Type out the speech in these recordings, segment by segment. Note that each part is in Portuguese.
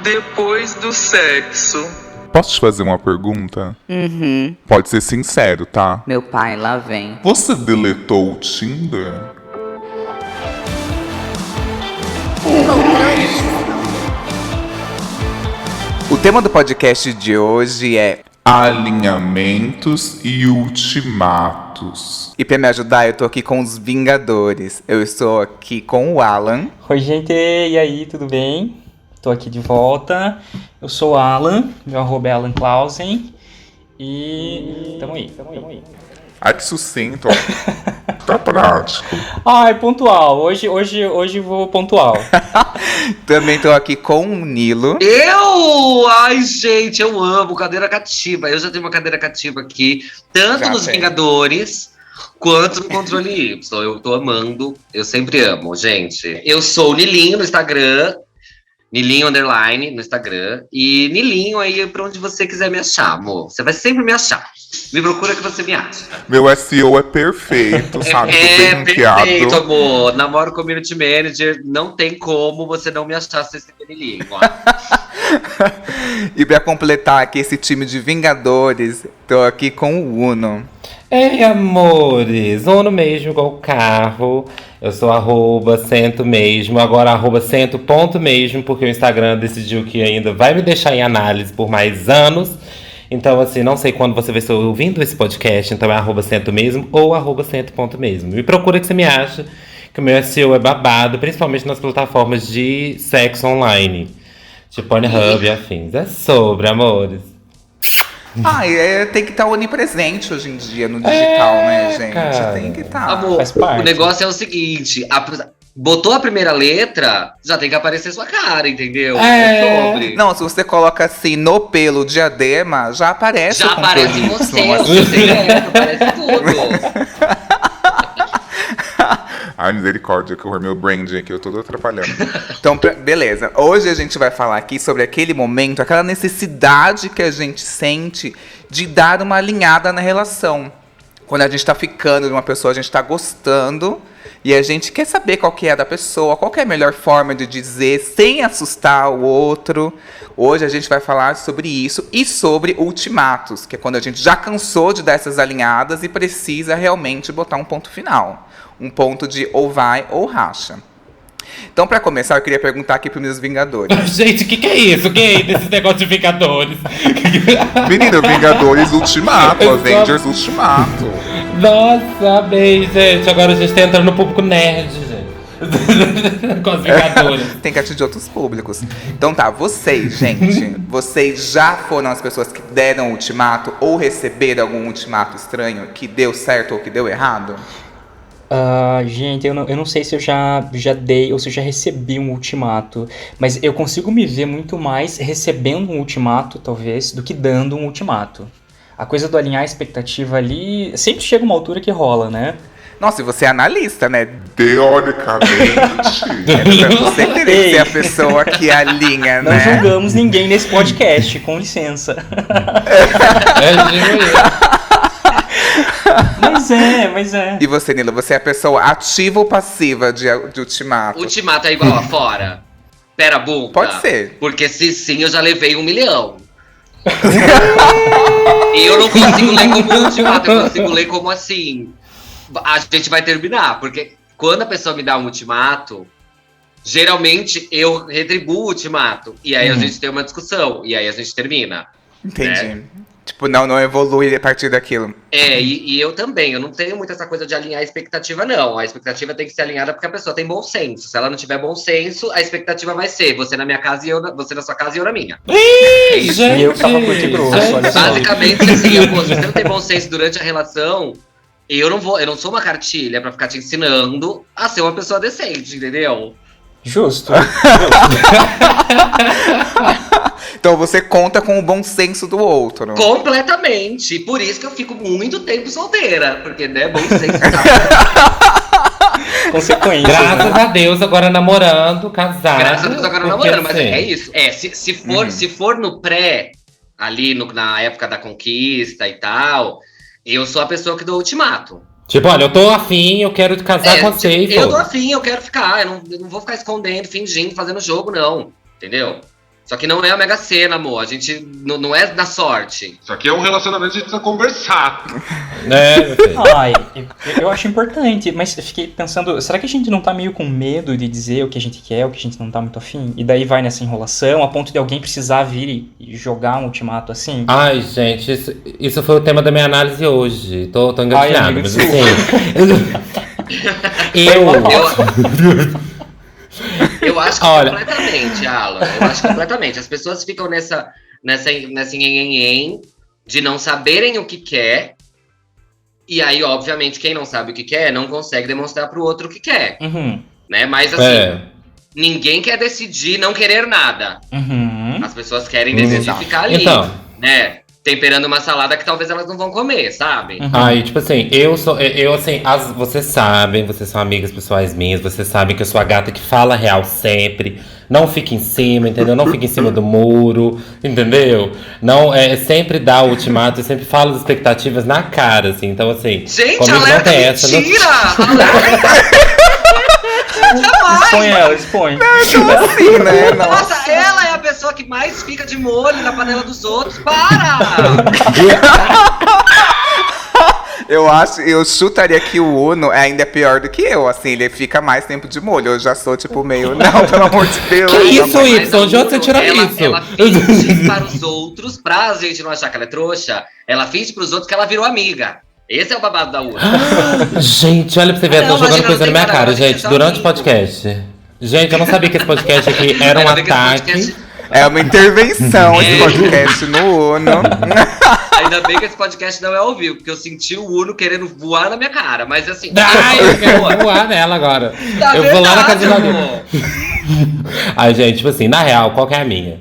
Depois do sexo. Posso te fazer uma pergunta? Uhum. Pode ser sincero, tá? Meu pai, lá vem. Você deletou o Tinder? O tema do podcast de hoje é Alinhamentos e ultimatos. E pra me ajudar, eu tô aqui com os Vingadores. Eu estou aqui com o Alan. Oi, gente, e aí, tudo bem? Tô aqui de volta. Eu sou o Alan, meu arroba é Alan Clausen. E tamo aí. Ai, que sucinto. Tá prático. Ai, pontual. Hoje vou pontual. Também tô aqui com o Nilo. Ai, gente, eu amo cadeira cativa. Eu já tenho uma cadeira cativa aqui, tanto Já nos tem. Vingadores quanto no Controle Y. Eu tô amando, eu sempre amo, gente. Eu sou o Nilinho no Instagram, Nilinho Underline no Instagram. E Nilinho aí pra onde você quiser me achar, amor. Você vai sempre me achar. Me procura que você me acha. Meu SEO é perfeito, sabe? Tô bem Perfeito, ranqueado. amor. Namoro Community Manager, não tem como você não me achar sem ser Nilinho, ó. E pra completar aqui esse time de Vingadores, tô aqui com o Uno. Ei, amores, Uno mesmo, igual carro. Eu sou arroba cento mesmo, agora arroba cento ponto mesmo, porque o Instagram decidiu que ainda vai me deixar em análise por mais anos. Então, assim, não sei quando você vai estar ouvindo esse podcast, então é arroba cento mesmo ou arroba cento ponto mesmo. Me procura que você me acha, que o meu SEO é babado, principalmente nas plataformas de sexo online, tipo Pornhub e afins. É sobre, amores. Tem que estar onipresente hoje em dia no digital, né, gente? cara. Tem que estar. Amor, faz parte. o negócio é o seguinte: botou a primeira letra, já tem que aparecer sua cara, entendeu? Sobre. Não, se você coloca assim no pelo diadema, já aparece Já o aparece Controle você, Y, o assim. secreto, aparece tudo. Ai, misericórdia, que o meu branding aqui, eu tô todo atrapalhando. Então, beleza. Hoje a gente vai falar aqui sobre aquele momento, aquela necessidade que a gente sente de dar uma alinhada na relação. Quando a gente tá ficando de uma pessoa, a gente tá gostando e a gente quer saber qual que é a da pessoa, qual que é a melhor forma de dizer sem assustar o outro. Hoje a gente vai falar sobre isso e sobre ultimatos, que é quando a gente já cansou de dar essas alinhadas e precisa realmente botar um ponto final. Um ponto de ou vai ou racha. Então, pra começar, eu queria perguntar aqui pros meus Vingadores. Gente, o que é isso? O que é desses negócios de Vingadores? Menino, Vingadores Ultimato, Eu Avengers Ultimato. Nossa, bem, gente. Agora a gente tá entrando no público nerd, gente. Com os Vingadores. Tem que atingir outros públicos. Então tá, vocês, gente, vocês já foram as pessoas que deram ultimato ou receberam algum ultimato estranho que deu certo ou que deu errado? Gente, eu não sei se eu já dei ou se eu já recebi um ultimato, mas eu consigo me ver muito mais recebendo um ultimato, talvez, do que dando um ultimato. A coisa do alinhar a expectativa ali sempre chega uma altura que rola, né? Nossa, e você é analista, né? Teoricamente. Você teria que ser a pessoa que alinha, Não né? julgamos ninguém nesse podcast, com licença. Mas é. E você, Nilo, você é a pessoa ativa ou passiva de ultimato? Ultimato é igual lá fora? Pera, bunda. Pode ser. Porque se sim, eu já levei 1 milhão. E eu não consigo ler como ultimato, eu consigo ler como assim. A gente vai terminar, porque quando a pessoa me dá um ultimato, geralmente eu retribuo o ultimato. E aí a gente tem uma discussão, e aí a gente termina. Entendi. Tipo, não evolui a partir daquilo. E eu também, eu não tenho muito essa coisa de alinhar a expectativa, não. A expectativa tem que ser alinhada porque a pessoa tem bom senso. Se ela não tiver bom senso, a expectativa vai ser você na minha casa e você na sua casa e eu na minha. É isso. E eu que tava curto e grosso, olha só. Basicamente, assim, pô, se você não tem bom senso durante a relação, eu não sou uma cartilha pra ficar te ensinando a ser uma pessoa decente, entendeu? Justo. Então você conta com o bom senso do outro. Completamente. Por isso que eu fico muito tempo solteira. Porque, né, bom senso. Consequência. Graças a Deus, agora namorando, casado. Graças a Deus agora porque, namorando, mas assim, é isso. Se for no pré, ali na época da conquista e tal, eu sou a pessoa que dou ultimato. Tipo, olha, eu tô afim, eu quero casar com você e Eu tô foda-se. afim, eu quero ficar. Eu não vou ficar escondendo, fingindo, fazendo jogo, não. Entendeu? Só que não é a Mega Sena, amor. A gente não é na sorte. Isso aqui é um relacionamento, a gente precisa conversar. Meu filho. Ai, eu acho importante, mas eu fiquei pensando, será que a gente não tá meio com medo de dizer o que a gente quer, o que a gente não tá muito afim? E daí vai nessa enrolação, a ponto de alguém precisar vir e jogar um ultimato assim? Ai, gente, isso foi o tema da minha análise hoje. Tô engatilhado, amigo, mas desculpa. assim. Eu acho que Olha. completamente, Alan. Eu acho completamente. As pessoas ficam nessa nhenhenhen de não saberem o que quer. E aí, obviamente, quem não sabe o que quer não consegue demonstrar pro outro o que quer. Uhum, Né? Mas assim, É. ninguém quer decidir não querer nada. uhum. As pessoas querem decidir ficar ali. Então. Né? Temperando uma salada que talvez elas não vão comer, sabe? Uhum. Aí, tipo assim, vocês sabem, vocês são amigas pessoais minhas, vocês sabem que eu sou a gata que fala a real sempre, não fica em cima, entendeu? Não fica em cima do muro, entendeu? Não, sempre dá o ultimato, eu sempre falo as expectativas na cara, assim, então assim. Gente, comigo não alerta, tem essa, não- mentira! Alerta! Expõe ela, expõe. Assim, né? Nossa, ela é a pessoa que mais fica de molho na panela dos outros. Para! Eu chutaria que o Uno ainda é pior do que eu, assim, ele fica mais tempo de molho. Eu já sou, tipo, meio, não, pelo amor de Deus. Que isso, não, Y? Mas a De onde você Uno, tirou ela, isso? Ela finge para os outros, pra gente não achar que ela é trouxa, ela finge pros outros que ela virou amiga. Esse é o babado da Uno. Gente, olha pra você ver, eu Não, tô jogando imagina, coisa na não minha tem cara, cara, gente, você tá durante o amigo. podcast. Gente, eu não sabia que esse podcast aqui era um Ainda bem que esse ataque. podcast- É uma intervenção esse É. podcast no Uno. Ainda bem que esse podcast não é ao vivo, porque eu senti o Uno querendo voar na minha cara. Mas assim. Ai, eu quero boa. voar nela agora. Tá Eu vou lá na casa de verdade, alguém. amor. Ai, gente, tipo assim, na real, qual que é a minha?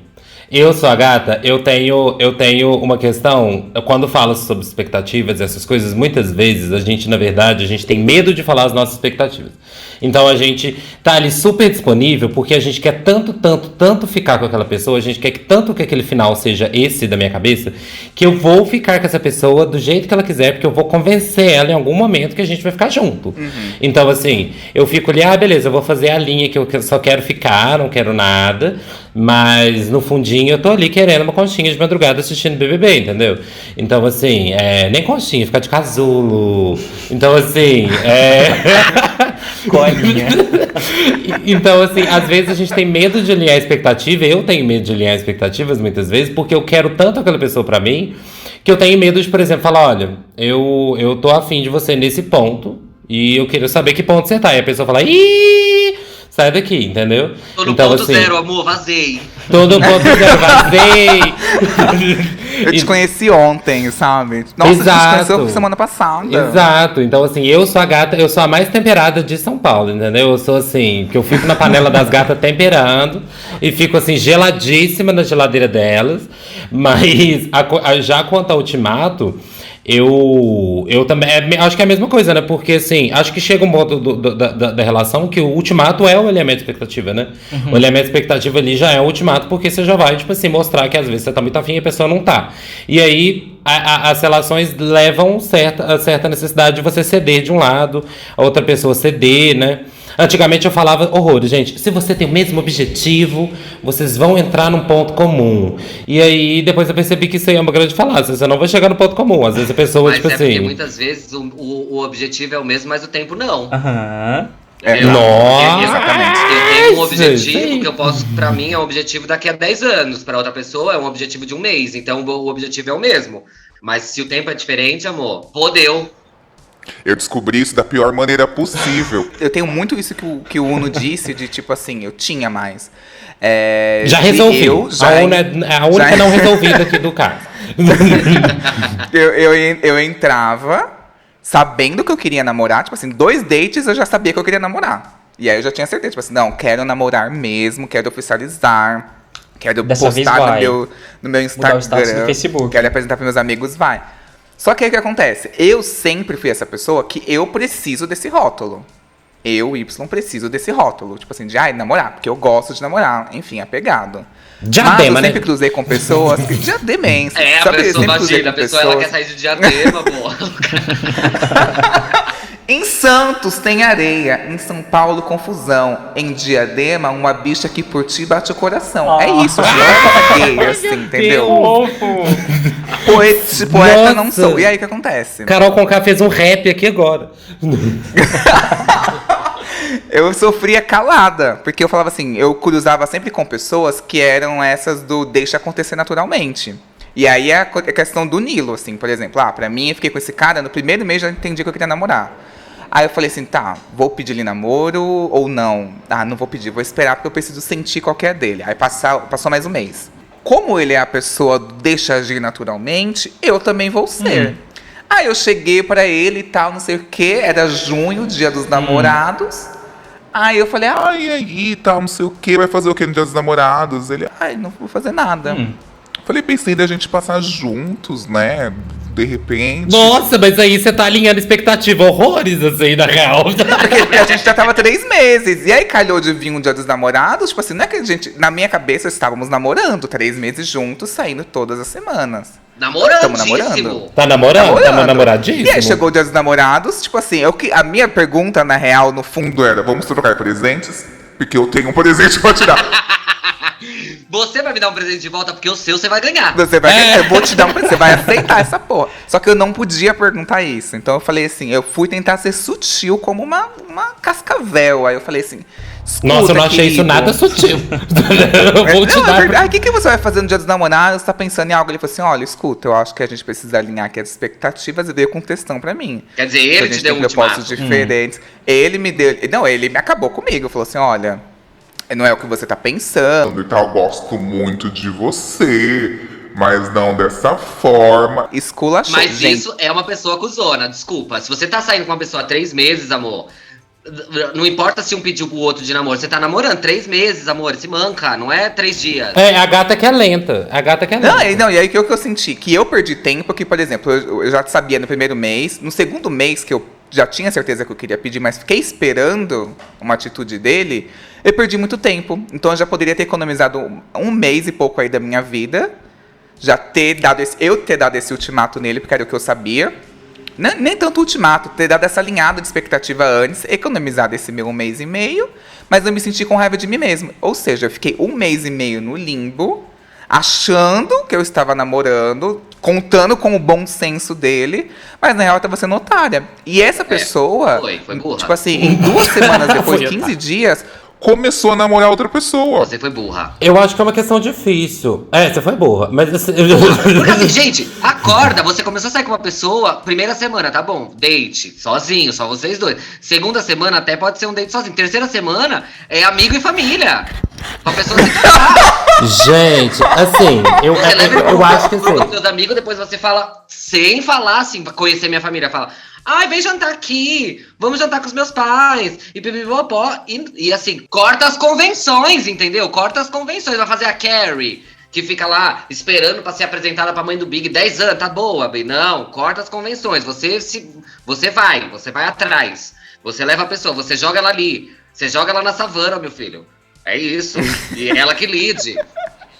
Eu sou a gata, eu tenho uma questão, quando falo sobre expectativas, essas coisas, muitas vezes a gente, na verdade, a gente tem medo de falar as nossas expectativas. Então a gente tá ali super disponível porque a gente quer tanto ficar com aquela pessoa, a gente quer tanto que aquele final seja esse da minha cabeça, que eu vou ficar com essa pessoa do jeito que ela quiser, porque eu vou convencer ela em algum momento que a gente vai ficar junto. Então, assim, eu fico ali, beleza, eu vou fazer a linha que eu só quero ficar, não quero nada, mas no fundinho eu tô ali querendo uma conchinha de madrugada assistindo BBB, entendeu? Então, assim, nem conchinha, ficar de casulo. Então, assim, Colinha. Então, assim, às vezes a gente tem medo de alinhar a expectativa, eu tenho medo de alinhar expectativas muitas vezes, porque eu quero tanto aquela pessoa pra mim, que eu tenho medo de, por exemplo, falar, olha, eu tô afim de você nesse ponto, e eu quero saber que ponto você tá. E a pessoa fala, ih, sai daqui, entendeu? Tô no Então, ponto assim, zero, amor, vazei. todo ponto zero, vazei. Eu te conheci ontem, sabe? Nossa, a gente Exato. conheceu semana passada. Exato, então assim, eu sou a gata, eu sou a mais temperada de São Paulo, entendeu? Eu sou assim, que eu fico na panela das gatas temperando e fico assim, geladíssima na geladeira delas, mas já quanto ao ultimato, eu também, acho que é a mesma coisa, né? Porque assim, acho que chega um ponto da relação que o ultimato é o alinhamento de expectativa, né? O alinhamento de expectativa ali já é o ultimato, porque você já vai, tipo assim, mostrar que às vezes você tá muito afim e a pessoa não tá. E aí, as relações levam a certa necessidade de você ceder de um lado, a outra pessoa ceder, né? Antigamente eu falava horrores, gente, se você tem o mesmo objetivo, vocês vão entrar num ponto comum. E aí, depois eu percebi que isso aí é uma grande falácia, você não vai chegar no ponto comum. Às vezes a pessoa, Mas tipo é porque assim... muitas vezes o objetivo é o mesmo, mas o tempo não. Aham. Entendeu? Nossa! Exatamente. Eu tenho um objetivo Sim. que eu posso, pra mim, é um objetivo daqui a 10 anos. Pra outra pessoa é um objetivo de um mês. Então o objetivo é o mesmo. Mas se o tempo é diferente, amor, fodeu. Eu descobri isso da pior maneira possível. Eu tenho muito isso que o Uno disse, de tipo assim, eu tinha mais. Já de resolvi. eu já- A única já- não resolvida aqui do caso. eu entrava sabendo que eu queria namorar, tipo assim, 2 dates eu já sabia que eu queria namorar. E aí eu já tinha certeza, tipo assim, não, quero namorar mesmo, quero oficializar, quero Dessa vez postar vai. no meu Mudar o status Instagram, do Facebook. quero apresentar para meus amigos, vai. Só que aí o que acontece? Eu sempre fui essa pessoa que eu preciso desse rótulo. Eu, Y, preciso desse rótulo. Tipo assim, de namorar, porque eu gosto de namorar. Enfim, apegado. Diadema, Mas eu né? sempre cruzei com pessoas que... Diademência. É, a Sabe, pessoa, sempre cruzei imagina, a com pessoa ela pessoas- quer sair de diadema, amor. Em Santos tem areia, em São Paulo confusão, em Diadema uma bicha que por ti bate o coração. É isso, eu gay, assim, entendeu? Poeta não Nossa. sou. E aí o que acontece? Carol Conká fez um rap aqui agora. Eu sofria calada, porque eu falava assim, eu cruzava sempre com pessoas que eram essas do deixa acontecer naturalmente. E aí é a questão do Nilo, assim, por exemplo. Pra mim, eu fiquei com esse cara, no primeiro mês já entendi que eu queria namorar. Aí eu falei assim, tá, vou pedir ele namoro ou não? Ah, não vou pedir, vou esperar porque eu preciso sentir qual que é dele. Aí passou mais um mês. Como ele é a pessoa do deixa agir naturalmente, eu também vou ser. Aí eu cheguei pra ele e tal, não sei o que, era junho, dia dos namorados. Aí eu falei, Ai, aí, tal, não sei o que, vai fazer o que no Dia dos Namorados? Ele, ai, não vou fazer nada. falei, pensei da gente passar juntos, né? De repente. Nossa, mas aí você tá alinhando expectativa horrores, assim, na real. Porque a gente já tava 3 meses. E aí calhou de vir um Dia dos Namorados. Tipo assim, não é que a gente. Na minha cabeça estávamos namorando 3 meses juntos, saindo todas as semanas. Namorandíssimo. namorando. Tá namorando? Tá namoradíssimo? E aí chegou o Dia dos Namorados, tipo assim, a minha pergunta, na real, no fundo, Era, vamos trocar presentes? Porque eu tenho um presente pra tirar. Você vai me dar um presente de volta, porque o seu você vai ganhar. você vai, eu vou te dar um presente, você vai aceitar essa porra. Só que eu não podia perguntar isso. Então eu falei assim, eu fui tentar ser sutil como uma cascavel. Aí eu falei assim, escuta, Nossa, eu não achei querido. isso nada sutil. Eu vou te Não, é dar. verdade. Aí o que você vai fazer no Dia dos Namorados? Você tá pensando em algo? Ele falou assim, olha, escuta, eu acho que a gente precisa alinhar aqui as expectativas e veio com textão pra mim. Quer dizer, Que a ele gente te deu tem um propósitos ultimato. diferentes. Ele me deu... Não, ele me acabou comigo. Falou assim, olha, não é o que você tá pensando. E tal, gosto muito de você, mas não dessa forma. Esculachou, Mas gente. isso é uma pessoa cuzona, desculpa. Se você tá saindo com uma pessoa há 3 meses, amor, não importa se um pediu pro outro de namoro, você tá namorando 3 meses, amor, se manca, não é 3 dias. É, a gata que é lenta. A gata que é lenta. Não, e aí o que eu senti? Que eu perdi tempo, que, por exemplo, eu já sabia no primeiro mês, no segundo mês que eu já tinha certeza que eu queria pedir, mas fiquei esperando uma atitude dele, eu perdi muito tempo. Então eu já poderia ter economizado 1 mês e pouco aí da minha vida, já ter dado esse ultimato nele, porque era o que eu sabia. Nem tanto ultimato, ter dado essa alinhada de expectativa antes, economizado esse meu 1 mês e meio, mas eu me senti com raiva de mim mesmo. Ou seja, eu fiquei 1 mês e meio no limbo, achando que eu estava namorando, contando com o bom senso dele, mas na real eu estava sendo otária. E essa pessoa, foi burra. tipo assim, em 2 semanas depois, Foi 15 otária. dias, Começou a namorar outra pessoa. Você foi burra. Eu acho que é uma questão difícil. É, você foi burra. Mas assim, Porque assim, gente, acorda, você começou a sair com uma pessoa, primeira semana, tá bom, date, sozinho, só vocês dois. Segunda semana até pode ser um date sozinho. Terceira semana é amigo e família. Pra pessoa se casar. Gente, assim, Você leva eu acho que os assim. seus amigos, depois você fala, sem falar assim, conhecer minha família, fala, ai, vem jantar aqui, vamos jantar com os meus pais, e pipipopó, e assim, corta as convenções, entendeu? Corta as convenções, vai fazer a Carrie, que fica lá esperando pra ser apresentada pra mãe do Big, 10 anos, tá boa, bem, não, corta as convenções, você vai atrás, você leva a pessoa, você joga ela ali, você joga ela na savana, meu filho, é isso, e ela que lide.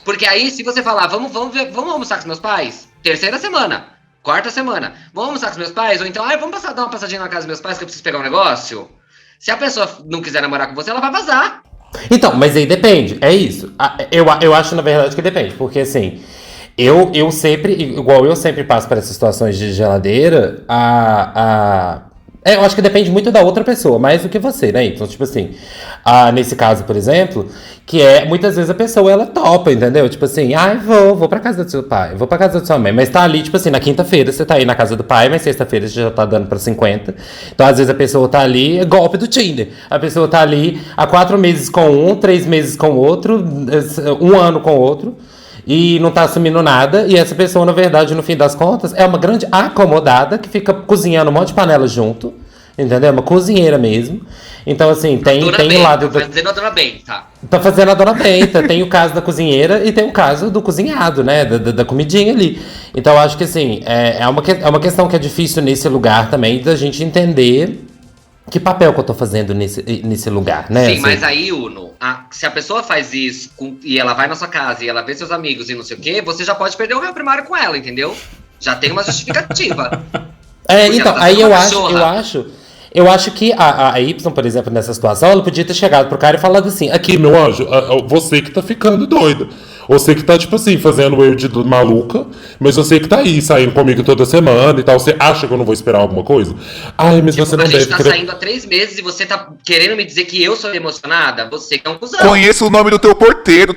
Porque aí, se você falar, vamos almoçar com os meus pais, terceira semana, quarta semana, vamos almoçar com os meus pais, ou então, vamos dar uma passadinha na casa dos meus pais que eu preciso pegar um negócio. Se a pessoa não quiser namorar com você, ela vai vazar. Então, mas aí depende, é isso. Eu acho, na verdade, que depende, porque assim, eu sempre, igual eu sempre passo por essas situações de geladeira, eu acho que depende muito da outra pessoa, mais do que você, né? Então, tipo assim, nesse caso, por exemplo, que muitas vezes a pessoa, ela topa, entendeu? Tipo assim, vou pra casa do seu pai, vou pra casa da sua mãe, mas tá ali, tipo assim, na quinta-feira você tá aí na casa do pai, mas sexta-feira você já tá dando pra 50. Então, às vezes a pessoa tá ali, é golpe do Tinder. A pessoa tá ali há 4 meses com um, 3 meses com o outro, 1 ano com o outro, e não tá assumindo nada, e essa pessoa, na verdade, no fim das contas, é uma grande acomodada que fica cozinhando um monte de panela junto, entendeu? Uma cozinheira mesmo. Então, assim, tem o lado... Tá fazendo a dona Benta. Tá fazendo a dona Benta. Tem o caso da cozinheira e tem o caso do cozinhado, né? Da comidinha ali. Então, eu acho que, assim, é uma questão que é difícil nesse lugar também, da gente entender que papel que eu tô fazendo nesse lugar, né? Sim, assim. mas aí, Uno, se a pessoa faz isso e ela vai na sua casa e ela vê seus amigos e não sei o quê, você já pode perder o réu primário com ela, entendeu? Já tem uma justificativa. Porque Então, ela tá aí sendo eu uma acho, cachorra. Eu acho que a Y, por exemplo, nessa situação, ela podia ter chegado pro cara e falado assim: aqui, meu anjo, você que tá ficando doida. Você que tá, tipo assim, fazendo eu de maluca, mas você que tá aí saindo comigo toda semana e tal. Você acha que eu não vou esperar alguma coisa? Ai, mas você não A deve gente tá querer. saindo há 3 meses e você tá querendo me dizer que eu sou emocionada? Você que é um cuzão. Conheço o nome do teu porteiro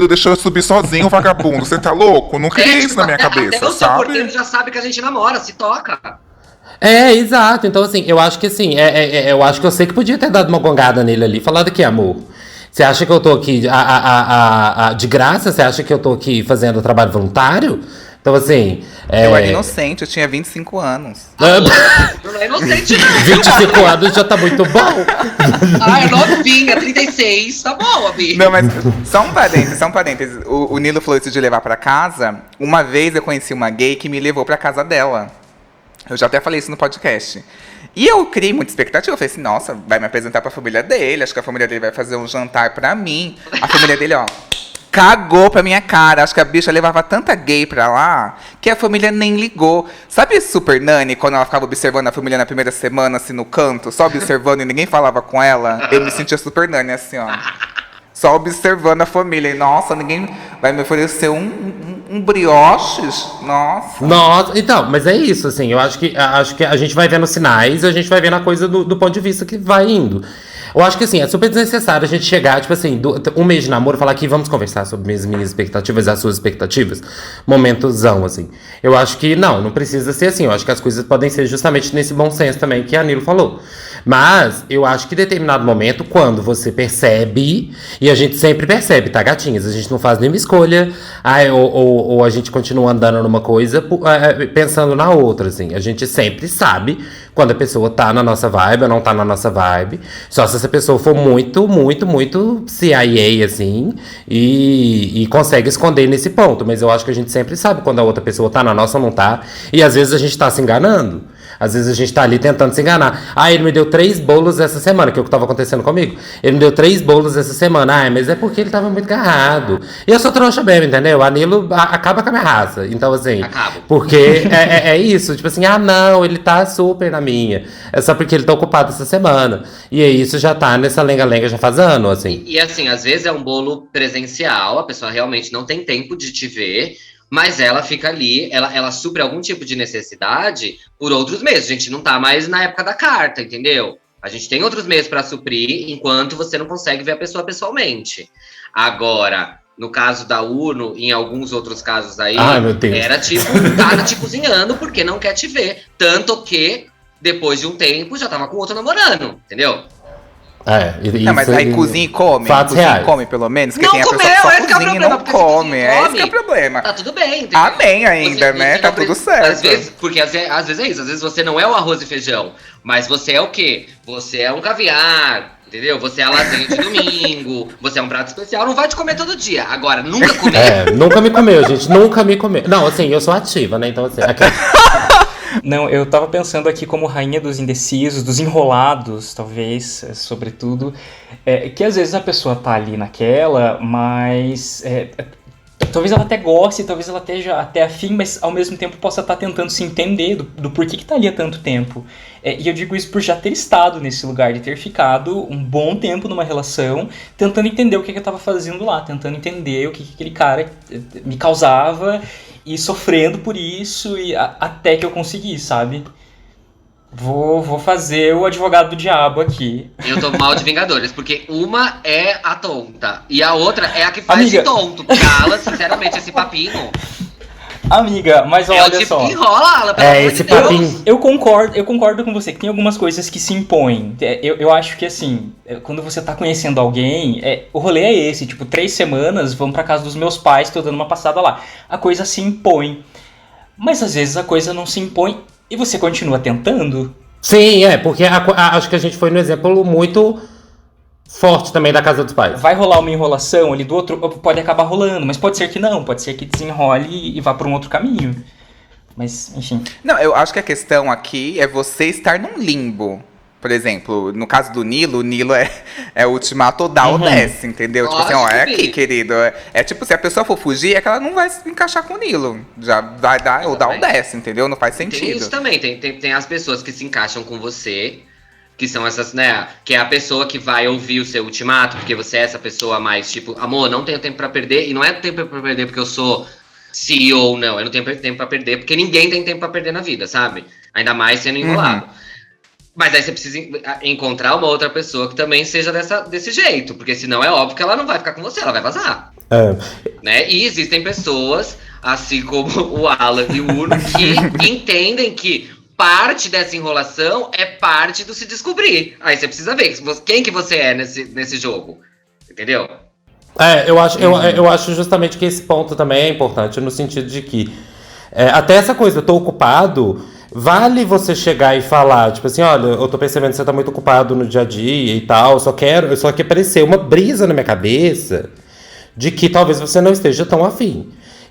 deixou eu subir sozinho, vagabundo. Você tá louco? Não criei isso na minha cabeça, até o seu porteiro sabe? já sabe que a gente namora, se toca. Exato. Então, assim, eu acho que assim, eu acho que eu sei que podia ter dado uma gongada nele ali, falado aqui, amor. Você acha que eu tô aqui de graça? Você acha que eu tô aqui fazendo trabalho voluntário? Então, assim. Eu era inocente, eu tinha 25 anos. Não é inocente, não. 25 anos já tá muito bom. É novinha, 36, tá bom, amigo. Não, mas só um parênteses. O Nilo falou isso de levar pra casa. Uma vez eu conheci uma gay que me levou pra casa dela. Eu já até falei isso no podcast. E eu criei muita expectativa. Eu falei assim, nossa, vai me apresentar pra família dele. Acho que a família dele vai fazer um jantar pra mim. A família dele, ó, cagou pra minha cara. Acho que a bicha levava tanta gay pra lá que a família nem ligou. Sabe Super Nanny, quando ela ficava observando a família na primeira semana, assim, no canto? Só observando e ninguém falava com ela? Eu me sentia Super Nanny, assim, ó. Só observando a família. E, nossa, ninguém vai me oferecer um brioches? Nossa. Nossa, então, mas é isso, assim, eu acho que a gente vai vendo sinais e a gente vai vendo a coisa do ponto de vista que vai indo. Eu acho que, assim, é super desnecessário a gente chegar, tipo assim, um mês de namoro e falar aqui, vamos conversar sobre minhas expectativas e as suas expectativas. Momentozão, assim. Eu acho que não precisa ser assim. Eu acho que as coisas podem ser justamente nesse bom senso também que a Nilo falou. Mas eu acho que em determinado momento, quando você percebe, e a gente sempre percebe, tá, gatinhas? A gente não faz nenhuma escolha, ou a gente continua andando numa coisa pensando na outra, assim. A gente sempre sabe quando a pessoa tá na nossa vibe ou não tá na nossa vibe. Só se essa pessoa for muito, muito, muito CIA, assim, e consegue esconder nesse ponto. Mas eu acho que a gente sempre sabe quando a outra pessoa tá na nossa ou não tá. E às vezes a gente tá se enganando. Às vezes a gente tá ali tentando se enganar. Ele me deu 3 bolos essa semana, que é o que tava acontecendo comigo. Ele me deu 3 bolos essa semana. Mas é porque ele tava muito agarrado. E eu sou trouxa mesmo, entendeu? A Nilo acaba com a minha raça. Então, assim, Acabo. porque é isso. Tipo assim, não, ele tá super na minha. É só porque ele tá ocupado essa semana. E aí isso já tá nessa lenga-lenga já faz ano, assim. E assim, às vezes é um bolo presencial, a pessoa realmente não tem tempo de te ver, mas ela fica ali, ela supre algum tipo de necessidade por outros meses. A gente não tá mais na época da carta, entendeu? A gente tem outros meios para suprir enquanto você não consegue ver a pessoa pessoalmente. Agora, no caso da Uno, em alguns outros casos aí, meu Deus. era tipo, tá te cozinhando porque não quer te ver. Tanto que, depois de um tempo, já tava com outro namorando, entendeu? Não, mas aí cozinha e come. Fatos Cozinha reais. e come, pelo menos. Porque Não tem a pessoa comeu, que só esse que é o cozinha e problema, não porque se come. come, É esse que é o problema. Tá tudo bem, entendeu? Amém ainda, né? Tá não tudo precisa- certo. Às vezes, porque às vezes é isso. Às vezes você não é o arroz e feijão, mas você é o quê? Você é um caviar, entendeu? Você é a lasanha de domingo, você é um prato especial, não vai te comer todo dia. Agora, nunca comer. Nunca me comeu, gente. Nunca me comeu. Não, assim, eu sou ativa, né? Então, assim. Não, eu tava pensando aqui como rainha dos indecisos, dos enrolados, talvez, sobretudo, que às vezes a pessoa tá ali naquela, mas talvez ela até goste, talvez ela esteja até afim, mas ao mesmo tempo possa estar tentando se entender do porquê que tá ali há tanto tempo. E eu digo isso por já ter estado nesse lugar, de ter ficado um bom tempo numa relação, tentando entender o que eu tava fazendo lá, tentando entender o que aquele cara me causava, e sofrendo por isso, e até que eu consegui, sabe? Vou fazer o advogado do diabo aqui. Eu tô mal de Vingadores, porque uma é a tonta e a outra é a que faz Amiga. de tonto. Cala, sinceramente, esse papinho. Amiga, mas É o olha tipo só. que enrola, Ala, pelo amor Esse de Deus. papinho. Eu concordo com você que tem algumas coisas que se impõem. Eu acho que assim, quando você tá conhecendo alguém, o rolê é esse, tipo, 3 semanas, vamos pra casa dos meus pais, tô dando uma passada lá. A coisa se impõe. Mas às vezes a coisa não se impõe e você continua tentando. Sim, porque acho que a gente foi no exemplo muito forte também da casa dos pais. Vai rolar uma enrolação ali do outro, pode acabar rolando, mas pode ser que não, pode ser que desenrole e vá pra um outro caminho. Mas, enfim. Não, eu acho que a questão aqui é você estar num limbo. Por exemplo, no caso do Nilo, o Nilo é ultimato ou dá ou desce, entendeu? Tipo assim, ó, é aqui, querido. É tipo, se a pessoa for fugir, é que ela não vai se encaixar com o Nilo. Já vai dar ou dá ou desce, entendeu? Não faz Tem sentido. isso também, tem as pessoas que se encaixam com você, Que são essas, né? Que é a pessoa que vai ouvir o seu ultimato, porque você é essa pessoa mais tipo, amor, não tenho tempo pra perder. E não é tempo pra perder porque eu sou CEO, não. Eu não tenho tempo pra perder porque ninguém tem tempo pra perder na vida, sabe? Ainda mais sendo enrolado. Mas aí você precisa encontrar uma outra pessoa que também seja desse jeito. Porque senão é óbvio que ela não vai ficar com você, ela vai vazar. Né? E existem pessoas, assim como o Alan e o Uno, que entendem que parte dessa enrolação é parte do se descobrir. Aí você precisa ver quem que você é nesse jogo. Entendeu? Eu acho justamente que esse ponto também é importante, no sentido de que até essa coisa, eu tô ocupado, vale você chegar e falar, tipo assim, olha, eu tô percebendo que você tá muito ocupado no dia a dia e tal, só que apareceu uma brisa na minha cabeça de que talvez você não esteja tão afim.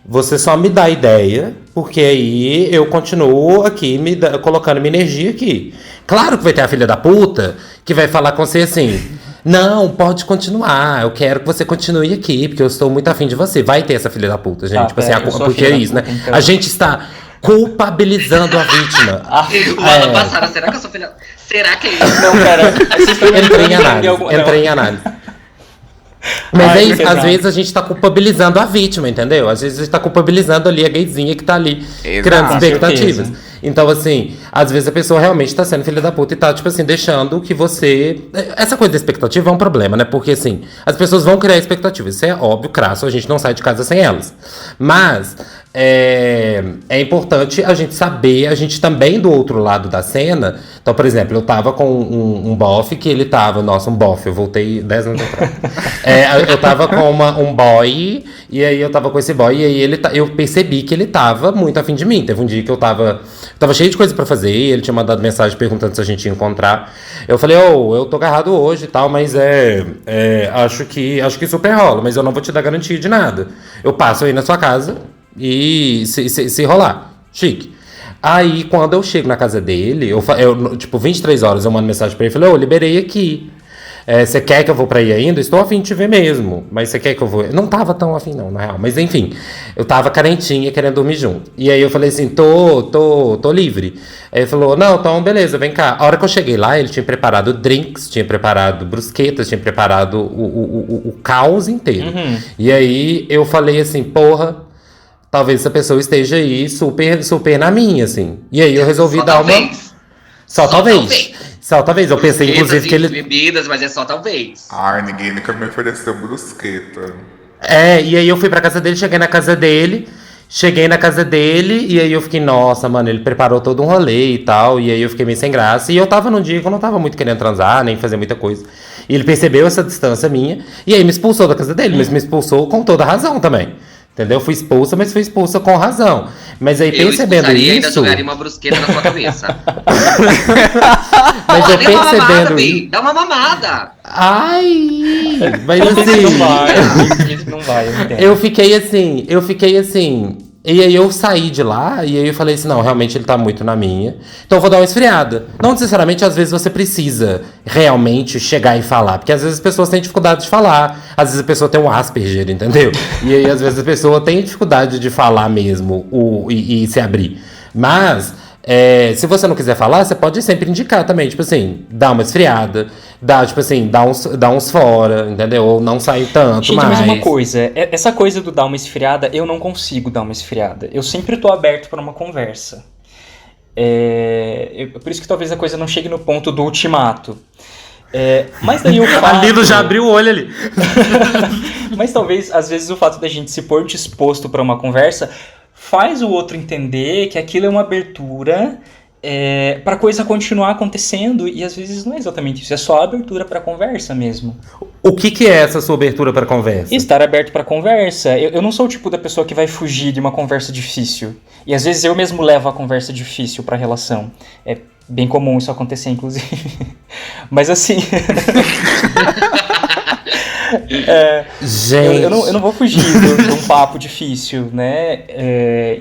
Você só me dá ideia, porque aí eu continuo aqui colocando minha energia aqui. Claro que vai ter a filha da puta que vai falar com você assim, não, pode continuar, eu quero que você continue aqui, porque eu estou muito afim de você. Vai ter essa filha da puta, gente. Tipo assim, porque é isso, né? Então. A gente está culpabilizando a vítima. Ano passado, será que eu sou filha? Será que é isso? Não, cara. Entrei em análise. Mas é isso, às vezes a gente tá culpabilizando a vítima, entendeu? Às vezes a gente tá culpabilizando ali a gayzinha que tá ali criando expectativas. Então, assim, às vezes a pessoa realmente tá sendo filha da puta e tá, tipo assim, deixando que você... Essa coisa da expectativa é um problema, né? Porque, assim, as pessoas vão criar expectativas. Isso é óbvio, crasso, a gente não sai de casa sem elas. Mas... É importante a gente saber, a gente também do outro lado da cena. Então, por exemplo, eu tava com um bofe que ele tava... Nossa, um bofe, eu voltei 10 anos atrás. Eu tava com um boy, e aí eu tava com esse boy, e aí eu percebi que ele tava muito afim de mim. Teve um dia que eu tava cheio de coisa pra fazer, ele tinha mandado mensagem perguntando se a gente ia encontrar. Eu falei, eu tô agarrado hoje e tal, mas acho que super rola, mas eu não vou te dar garantia de nada. Eu passo aí na sua casa... E se rolar, chique. Aí, quando eu chego na casa dele, eu tipo, 23 horas eu mando mensagem pra ele, falei, liberei aqui. Você quer que eu vou pra aí ainda? Estou afim de te ver mesmo. Mas você quer que eu vou? Não tava tão afim não, na real. Mas enfim, eu tava carentinha, querendo dormir junto. E aí eu falei assim, tô livre. Aí ele falou, não, então beleza, vem cá. A hora que eu cheguei lá, ele tinha preparado drinks, tinha preparado brusquetas, tinha preparado o caos inteiro. E aí eu falei assim, porra, talvez essa pessoa esteja aí super, super na minha, assim. E aí eu resolvi dar uma... Só talvez. Só talvez. Eu pensei, inclusive, que ele... bebidas, mas é só talvez. Ai, ninguém nunca me ofereceu brusqueta. E aí eu fui pra casa dele, cheguei na casa dele, e aí eu fiquei, nossa, mano, ele preparou todo um rolê e tal, e aí eu fiquei meio sem graça. E eu tava num dia que eu não tava muito querendo transar, nem fazer muita coisa. E ele percebeu essa distância minha, e aí me expulsou da casa dele, mas me expulsou com toda razão também. Entendeu? Fui expulsa, mas fui expulsa com razão. Mas aí, percebendo isso... Eu ainda jogaria uma brusqueta na sua cabeça. Mas eu percebendo isso... Dá uma mamada! Ai! Mas assim... Não vai, eu entendo. Eu fiquei assim... E aí eu saí de lá, e aí eu falei assim, não, realmente ele tá muito na minha. Então eu vou dar uma esfriada. Não necessariamente, às vezes, você precisa realmente chegar e falar. Porque às vezes as pessoas têm dificuldade de falar. Às vezes a pessoa tem um Asperger, entendeu? E aí, às vezes, a pessoa tem dificuldade de falar mesmo e se abrir. Mas... se você não quiser falar, você pode sempre indicar também, tipo assim, dar uma esfriada, dar uns fora, entendeu? Ou não sair tanto. Gente, mas uma coisa, essa coisa do dar uma esfriada, eu não consigo dar uma esfriada. Eu sempre tô aberto para uma conversa. Por isso que talvez a coisa não chegue no ponto do ultimato. Mas daí o fato... A Lilo já abriu o olho ali. Mas talvez, às vezes, o fato da gente se pôr disposto para uma conversa faz o outro entender que aquilo é uma abertura para a coisa continuar acontecendo, e às vezes não é exatamente isso, é só a abertura para conversa mesmo. O que é essa sua abertura para conversa? Estar aberto para conversa. Eu não sou o tipo da pessoa que vai fugir de uma conversa difícil, e às vezes eu mesmo levo a conversa difícil para a relação. É bem comum isso acontecer, inclusive. Mas assim... Gente. Eu não vou fugir de um papo difícil, né?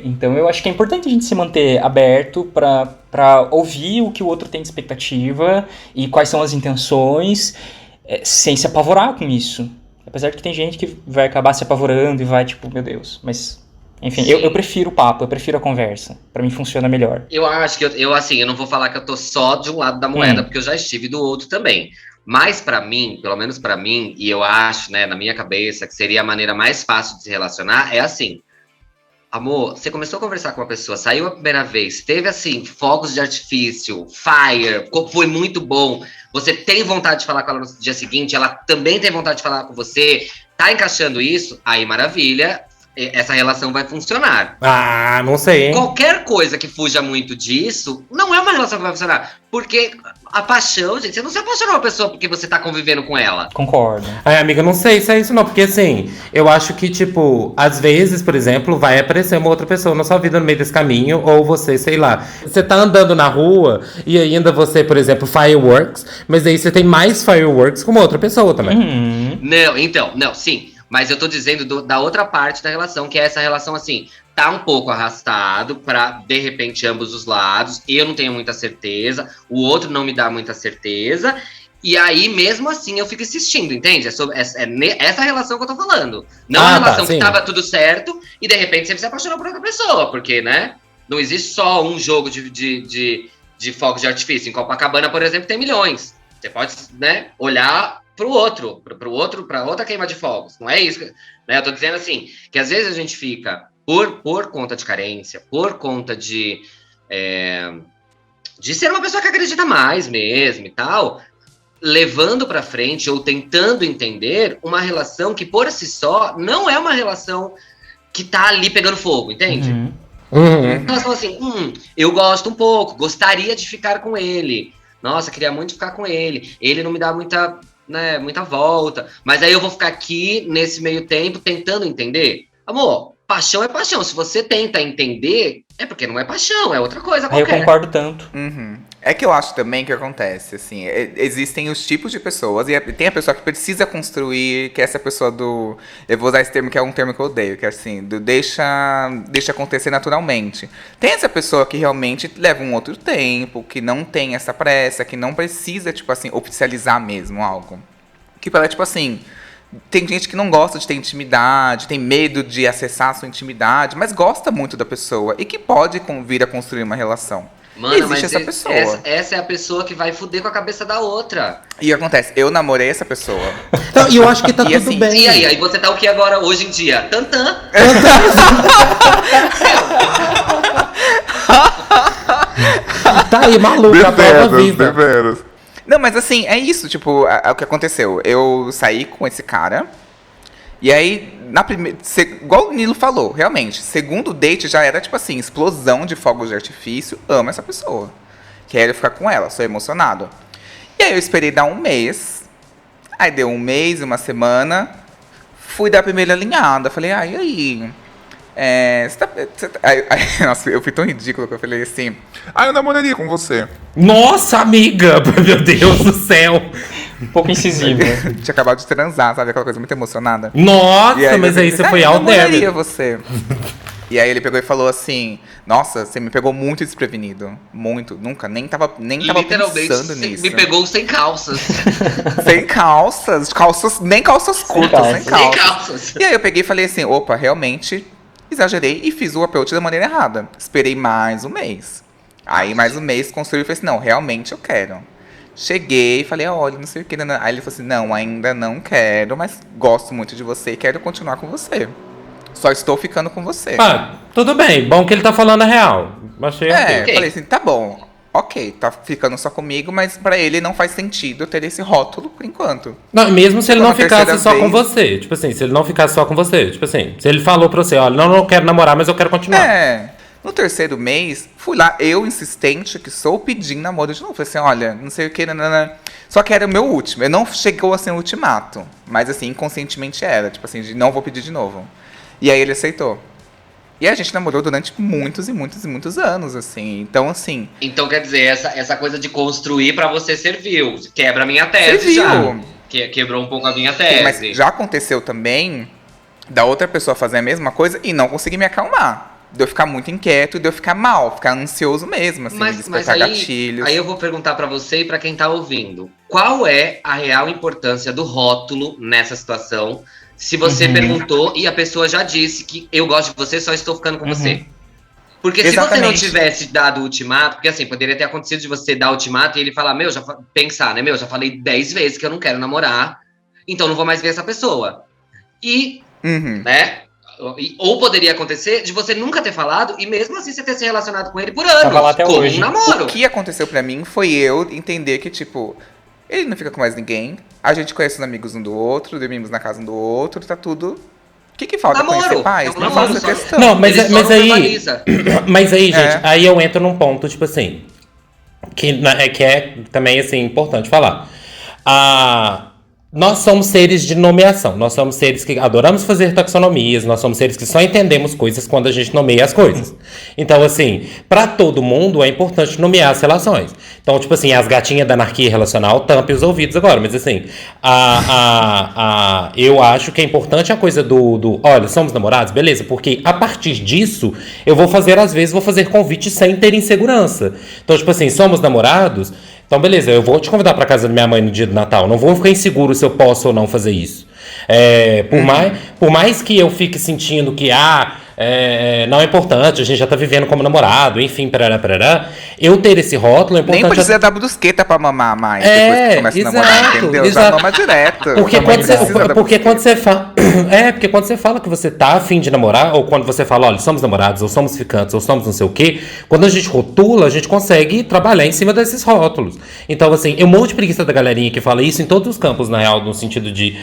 Então eu acho que é importante a gente se manter aberto para ouvir o que o outro tem de expectativa e quais são as intenções, sem se apavorar com isso. Apesar de que tem gente que vai acabar se apavorando e vai tipo, meu Deus, mas Enfim, Sim. eu prefiro o papo, eu prefiro a conversa. Pra mim funciona melhor. Eu acho que eu não vou falar que eu tô só de um lado da moeda, porque eu já estive do outro também. Mas pra mim, pelo menos pra mim, e eu acho, né, na minha cabeça, que seria a maneira mais fácil de se relacionar, é assim. Amor, você começou a conversar com uma pessoa, saiu a primeira vez, teve assim, fogos de artifício, fire, foi muito bom. Você tem vontade de falar com ela no dia seguinte, ela também tem vontade de falar com você, tá encaixando isso, aí maravilha, essa relação vai funcionar. Ah, não sei, hein? Qualquer coisa que fuja muito disso, não é uma relação que vai funcionar. Porque a paixão, gente, você não se apaixona por uma pessoa porque você tá convivendo com ela. Concordo. Ai, amiga, não sei se é isso não, porque assim, eu acho que, tipo, às vezes, por exemplo, vai aparecer uma outra pessoa na sua vida no meio desse caminho, ou você, sei lá, você tá andando na rua e ainda você, por exemplo, fireworks, mas aí você tem mais fireworks com uma outra pessoa também. Não, então, não, sim. Mas eu tô dizendo da outra parte da relação, que é essa relação assim, tá um pouco arrastado pra, de repente, ambos os lados. Eu não tenho muita certeza, o outro não me dá muita certeza. E aí, mesmo assim, eu fico insistindo, entende? Essa relação que eu tô falando. Não a relação que tava tudo certo e, de repente, você se apaixonou por outra pessoa. Porque, né, não existe só um jogo de fogos de artifício. Em Copacabana, por exemplo, tem milhões. Você pode, né, olhar para outra queima de fogos. Não é isso, né? Eu tô dizendo assim, que às vezes a gente fica, por conta de carência, por conta de ser uma pessoa que acredita mais mesmo e tal, levando para frente ou tentando entender uma relação que, por si só, não é uma relação que tá ali pegando fogo, entende? Então, assim, eu gosto um pouco, gostaria de ficar com ele. Nossa, queria muito ficar com ele. Ele não me dá muita volta. Mas aí eu vou ficar aqui, nesse meio tempo, tentando entender. Amor, paixão é paixão. Se você tenta entender, é porque não é paixão, é outra coisa Aí eu qualquer. concordo tanto. É que eu acho também que acontece, assim, existem os tipos de pessoas, e tem a pessoa que precisa construir, que é essa pessoa do... Eu vou usar esse termo, que é um termo que eu odeio, que é assim, do deixa acontecer naturalmente. Tem essa pessoa que realmente leva um outro tempo, que não tem essa pressa, que não precisa, tipo assim, oficializar mesmo algo. Que para, tipo assim... Tem gente que não gosta de ter intimidade, tem medo de acessar a sua intimidade, mas gosta muito da pessoa e que pode vir a construir uma relação. Mano, existe mas essa pessoa. Essa é a pessoa que vai fuder com a cabeça da outra. E acontece, eu namorei essa pessoa. Então, e eu acho que tá E tudo assim, bem. E aí você tá o que agora, hoje em dia? Tantã. Tá aí, maluca, a prova viva. Deveras. Não, mas assim, é isso, tipo, o que aconteceu. Eu saí com esse cara, e aí, igual o Nilo falou, realmente, segundo date já era, tipo assim, explosão de fogos de artifício, amo essa pessoa. Quero ficar com ela, sou emocionado. E aí eu esperei dar um mês, aí deu um mês, uma semana, fui dar a primeira alinhada, falei, e aí... nossa, eu fui tão ridículo que eu falei assim... Ah, eu namoraria com você. Nossa, amiga! Meu Deus do céu! Um pouco incisivo. Tinha acabado de transar, sabe? Aquela coisa muito emocionada. Nossa, E mas eu aí falei, você foi eu ao namoraria débito. você. E aí ele pegou e falou assim, nossa, você me pegou muito desprevenido. Muito, nunca, nem tava Literalmente, pensando nisso. me pegou sem calças. Sem calças, nem calças curtas, sem calças. Sem calças. calças. E aí eu peguei e falei assim, opa, realmente exagerei e fiz o approach da maneira errada. Esperei mais um mês. Aí mais um mês construí e falei assim, não, realmente eu quero. Cheguei e falei, olha, não sei o que. Não. Aí ele falou assim, não, ainda não quero, mas gosto muito de você e quero continuar com você. Só estou ficando com você. Ah, tudo bem. Bom que ele tá falando a real. Achei ok. Falei assim, tá bom. Ok, tá ficando só comigo, mas pra ele não faz sentido ter esse rótulo por enquanto. Não, mesmo se ele Tipo, não na ficasse terceira só com vez- você. Tipo assim, se ele não ficasse só com você. Tipo assim, se ele falou pra você, olha, não quero namorar, mas eu quero continuar. No terceiro mês, fui lá, eu insistente, que sou, pedindo namoro de novo. Falei assim, olha, não sei o que, nanana. Só que era o meu último. Eu não chegou a ser um ultimato, mas assim, inconscientemente era. Tipo assim, de não vou pedir de novo. E aí ele aceitou. E a gente namorou durante muitos e muitos e muitos anos, assim. Então, assim... Então, quer dizer, essa coisa de construir pra você serviu. Quebra a minha tese Serviu. já. Quebrou um pouco a minha tese. Mas já aconteceu também da outra pessoa fazer a mesma coisa e não conseguir me acalmar. De eu ficar muito inquieto e de eu ficar mal, ficar ansioso mesmo, assim, Mas despertar gatilhos. aí eu vou perguntar pra você e pra quem tá ouvindo. Qual é a real importância do rótulo nessa situação se você perguntou e a pessoa já disse que eu gosto de você, só estou ficando com você. Porque se você não Exatamente. tivesse dado o ultimato, porque assim, poderia ter acontecido de você dar o ultimato e ele falar, pensar, né, já falei 10 vezes que eu não quero namorar, então não vou mais ver essa pessoa. E, né, ou poderia acontecer de você nunca ter falado e mesmo assim você ter se relacionado com ele por anos, Tava lá até como hoje. um namoro. O que aconteceu pra mim foi eu entender que, tipo, ele não fica com mais ninguém, a gente conhece os amigos um do outro, dormimos na casa um do outro, tá tudo... O que falta? Namoro. Conhecer pais? É um Não namoro faço só. questão. Não, mas, Ele só mas não aí. verbaliza. Mas aí, gente, É. aí eu entro num ponto, tipo assim. Que é também, assim, importante falar. Nós somos seres de nomeação. Nós somos seres que adoramos fazer taxonomias. Nós somos seres que só entendemos coisas quando a gente nomeia as coisas. Então, assim, pra todo mundo é importante nomear as relações. Então, tipo assim, as gatinhas da anarquia relacional tampe os ouvidos agora. Mas, assim, eu acho que é importante a coisa olha, somos namorados? Beleza, porque a partir disso, eu vou fazer, às vezes, convites sem ter insegurança. Então, tipo assim, somos namorados? Então, beleza, eu vou te convidar pra casa da minha mãe no dia do Natal. Não vou ficar inseguro se eu posso ou não fazer isso. Por mais que eu fique sentindo que não é importante, a gente já tá vivendo como namorado, enfim, parará, eu ter esse rótulo é importante. Nem precisa dar brusqueta pra mamar mais É, depois que começa a namorar, exato, entendeu? exato. Já mama direto. Porque Não quando precisa dar porque brusqueta. quando você fala. Porque quando você fala que você tá afim de namorar, ou quando você fala, olha, somos namorados, ou somos ficantes, ou somos não sei o quê, quando a gente rotula, a gente consegue trabalhar em cima desses rótulos. Então, assim, eu morro de preguiça da galerinha que fala isso em todos os campos, na real, no sentido de,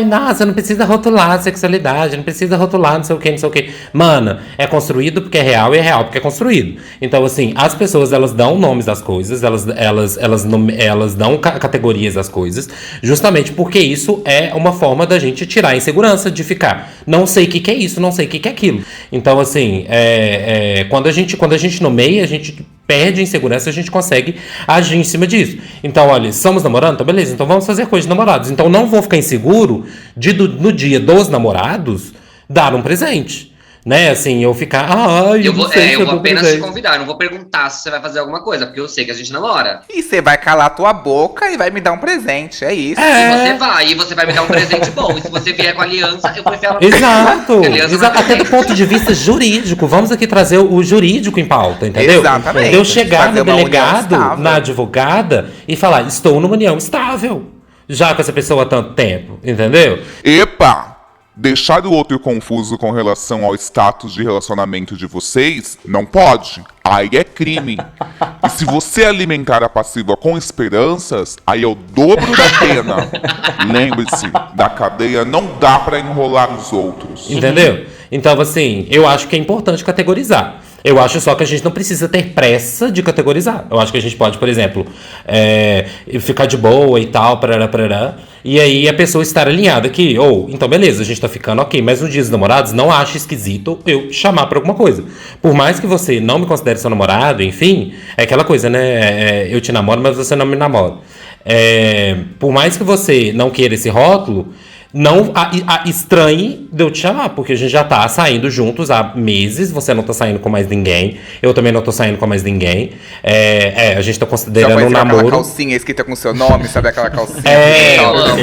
nossa, não precisa rotular a sexualidade, não precisa rotular não sei o quê, não sei o quê. Mano, é construído porque é real e é real porque é construído. Então, assim, as pessoas, elas dão nomes às coisas, elas dão categorias às coisas, justamente porque isso é uma forma da gente tirar a insegurança de ficar, não sei o que é isso, não sei o que é aquilo. Então, assim, quando a gente nomeia, a gente perde a insegurança, a gente consegue agir em cima disso. Então, olha, estamos namorando? Então, beleza, então vamos fazer coisa de namorados. Então, não vou ficar inseguro no dia dos namorados dar um presente. Né, assim, eu ficar, Eu vou eu apenas te convidar, eu não vou perguntar se você vai fazer alguma coisa, porque eu sei que a gente namora. E você vai calar tua boca e vai me dar um presente, é isso. E você vai me dar um presente bom. E se você vier com aliança, eu vou enfiar ela Exato, Aliança exato. Até do ponto de vista jurídico. Vamos aqui trazer o jurídico em pauta, entendeu? Exatamente. De eu chegar Fazer no uma união delegado, estável. na advogada, e falar, estou numa união estável. Já com essa pessoa há tanto tempo, entendeu? Epa! Deixar o outro confuso com relação ao status de relacionamento de vocês não pode. Aí é crime. E se você alimentar a passiva com esperanças, aí é o dobro da pena. Lembre-se, da cadeia não dá pra enrolar os outros. Entendeu? Então, assim, eu acho que é importante categorizar. Eu acho só que a gente não precisa ter pressa de categorizar. Eu acho que a gente pode, por exemplo, ficar de boa e tal, parará, e aí a pessoa estar alinhada aqui. Então beleza, a gente tá ficando ok, mas no dia dos namorados não acho esquisito eu te chamar pra alguma coisa. Por mais que você não me considere seu namorado, enfim, é aquela coisa, né? Eu te namoro, mas você não me namora. Por mais que você não queira esse rótulo, não estranhe de eu te chamar, porque a gente já tá saindo juntos há meses, você não tá saindo com mais ninguém, eu também não tô saindo com mais ninguém. A gente tá Já considerando vai um ser aquela namoro. calcinha escrita com seu nome, sabe aquela calcinha? Eu amo.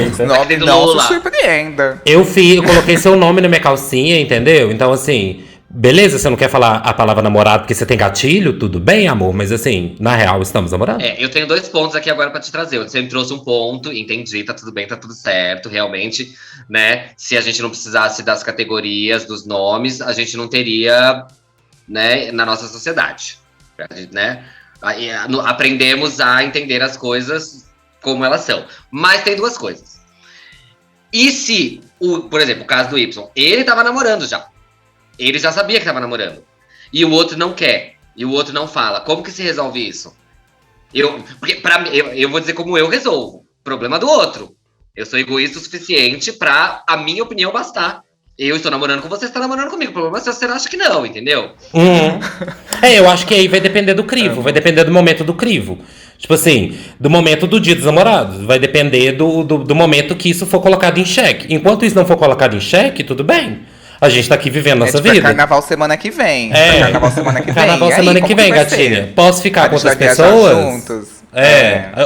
Não, não se surpreenda. Eu coloquei seu nome na minha calcinha, entendeu? Então, assim, beleza, você não quer falar a palavra namorado porque você tem gatilho? Tudo bem, amor, mas assim, na real, estamos namorando. Eu tenho 2 pontos aqui agora pra te trazer. Você me trouxe um ponto, entendi, tá tudo bem, tá tudo certo, realmente, né? Se a gente não precisasse das categorias, dos nomes, a gente não teria, né, na nossa sociedade, né? Aprendemos a entender as coisas como elas são. Mas tem 2 coisas. E se, por exemplo, o caso do Y, ele tava namorando já. Ele já sabia que tava namorando. E o outro não quer. E o outro não fala. Como que se resolve isso? Porque eu vou dizer como eu resolvo. Problema do outro. Eu sou egoísta o suficiente pra a minha opinião bastar. Eu estou namorando com você está namorando comigo. O problema é se você acha que não, entendeu? Eu acho que aí vai depender do crivo. Vai depender do momento do crivo. Tipo assim, do momento do dia dos namorados. Vai depender do momento que isso for colocado em xeque. Enquanto isso não for colocado em xeque, tudo bem. A gente tá aqui vivendo nossa vida. Carnaval semana que vem. Carnaval semana que vem. Carnaval semana que vem, gatinha. Posso ficar com outras pessoas? Juntos.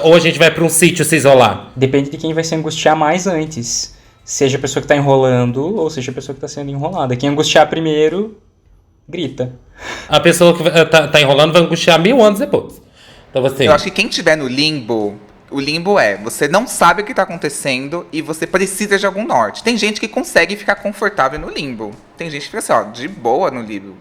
Ou a gente vai pra um sítio se isolar? Depende de quem vai se angustiar mais antes. Seja a pessoa que tá enrolando ou seja a pessoa que tá sendo enrolada. Quem angustiar primeiro, grita. A pessoa que tá enrolando vai angustiar 1000 anos depois. Então, assim, Eu acho que quem tiver no limbo, o limbo você não sabe o que tá acontecendo e você precisa de algum norte. Tem gente que consegue ficar confortável no limbo. Tem gente que fica assim, ó, de boa no limbo,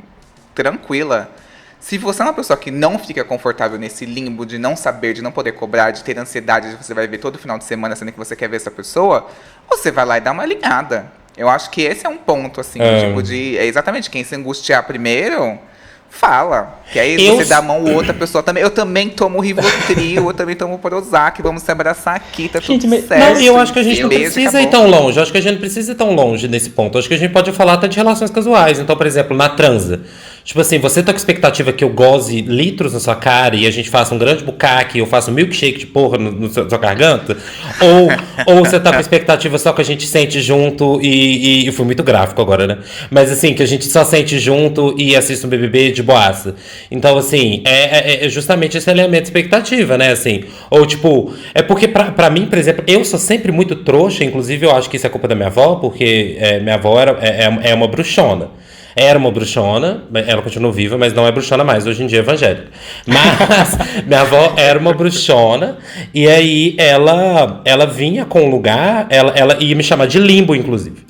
tranquila. Se você é uma pessoa que não fica confortável nesse limbo de não saber, de não poder cobrar, de ter ansiedade, de você vai ver todo final de semana sendo que você quer ver essa pessoa, você vai lá e dá uma alinhada. Eu acho que esse é um ponto, assim, tipo de... É exatamente, quem se angustiar primeiro, fala. Que aí você dá a mão, outra pessoa também. Eu também tomo Rivotril, eu também tomo Prozac, vamos se abraçar aqui, tá tudo certo. Não, eu acho que a gente não precisa ir tão longe. Eu acho que a gente não precisa ir tão longe nesse ponto. Eu acho que a gente pode falar até de relações casuais. Então, por exemplo, na transa. Tipo assim, você tá com expectativa que eu goze litros na sua cara e a gente faça um grande bucaque, eu faço um milkshake de porra na sua garganta? Ou você tá com expectativa só que a gente sente junto e fui muito gráfico agora, né? Mas assim, que a gente só sente junto e assiste um BBB de boaça. Então, assim, é justamente esse elemento de expectativa, né? Assim, ou tipo, é porque pra mim, por exemplo, eu sou sempre muito trouxa, inclusive eu acho que isso é culpa da minha avó, porque minha avó é uma bruxona. Era uma bruxona, ela continua viva, mas não é bruxona mais, hoje em dia é evangélica. Mas minha avó era uma bruxona, e aí ela vinha com um lugar, ela ia me chamar de Limbo, inclusive.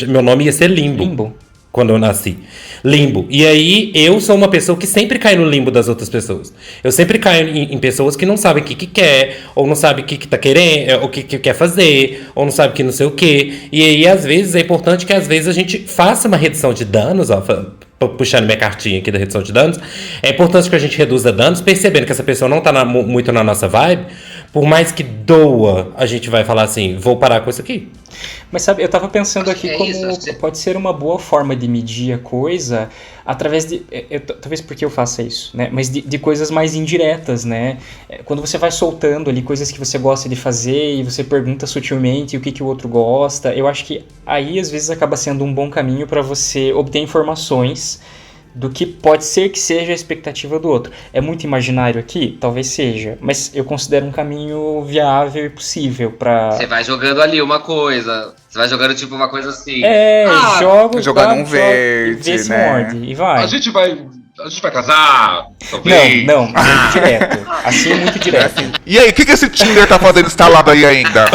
Meu nome ia ser Limbo. Quando eu nasci. Limbo. E aí, eu sou uma pessoa que sempre cai no limbo das outras pessoas. Eu sempre caio em pessoas que não sabem o que quer, ou não sabem o que tá querendo, o que quer fazer, ou não sabem que não sei o que. E aí, às vezes, é importante que às vezes a gente faça uma redução de danos, ó, puxando minha cartinha aqui da redução de danos. É importante que a gente reduza danos, percebendo que essa pessoa não tá muito na nossa vibe. Por mais que doa, a gente vai falar assim, vou parar com isso aqui. Mas sabe, eu tava pensando aqui como pode ser uma boa forma de medir a coisa através de... talvez porque eu faça isso, né? Mas de coisas mais indiretas, né? Quando você vai soltando ali coisas que você gosta de fazer e você pergunta sutilmente o que o outro gosta, eu acho que aí às vezes acaba sendo um bom caminho para você obter informações do que pode ser que seja a expectativa do outro. É muito imaginário aqui? Talvez seja. Mas eu considero um caminho viável e possível pra... Você vai jogando ali uma coisa. Você vai jogando tipo uma coisa assim. Jogando um verde, vê se né? morde e vai. A gente vai casar? Talvez. Não, muito direto. Assim, muito direto. E aí, o que esse Tinder tá fazendo instalado aí ainda?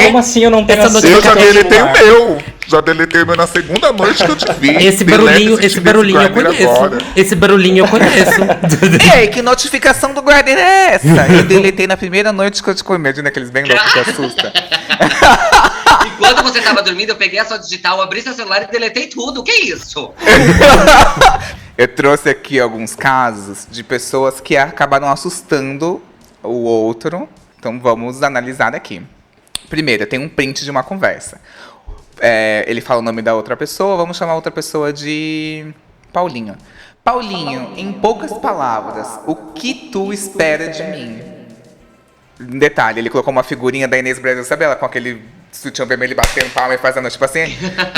Como assim eu não tenho Essa Eu já notificação deletei o celular? meu. Já deletei o meu na segunda noite que eu te vi. Esse barulhinho eu conheço. Esse barulhinho eu conheço. Ei, que notificação do guarda é essa? Eu deletei na primeira noite que eu te comi. Imagina aqueles bem loucos que assusta. E quando você tava dormindo, eu peguei a sua digital, abri seu celular e deletei tudo. O que é isso? Eu trouxe aqui alguns casos de pessoas que acabaram assustando o outro. Então vamos analisar aqui. Primeiro, tem um print de uma conversa. Ele fala o nome da outra pessoa, vamos chamar a outra pessoa de Paulinho. Paulinho, em poucas palavras, o que tu espera de mim? Detalhe, ele colocou uma figurinha da Inês Brasil, sabe ela com aquele sutiã vermelho batendo palma e fazendo tipo assim,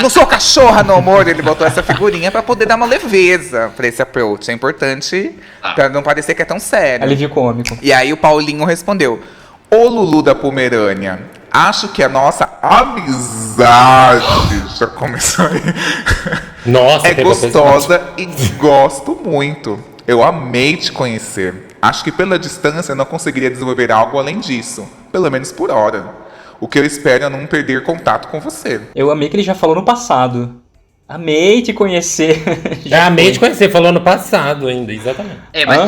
não sou cachorra, no amor. Ele botou essa figurinha pra poder dar uma leveza pra esse approach. É importante pra não parecer que é tão sério. Alívio cômico. E aí o Paulinho respondeu: ô Lulu da Pomerânia, acho que a nossa amizade já começou aí. Nossa, É gostosa e gosto muito. Eu amei te conhecer. Acho que pela distância eu não conseguiria desenvolver algo além disso, pelo menos por hora. O que eu espero é não perder contato com você. Eu amei que ele já falou no passado. Amei te conhecer. Amei te conhecer, falou no passado ainda, exatamente. Mas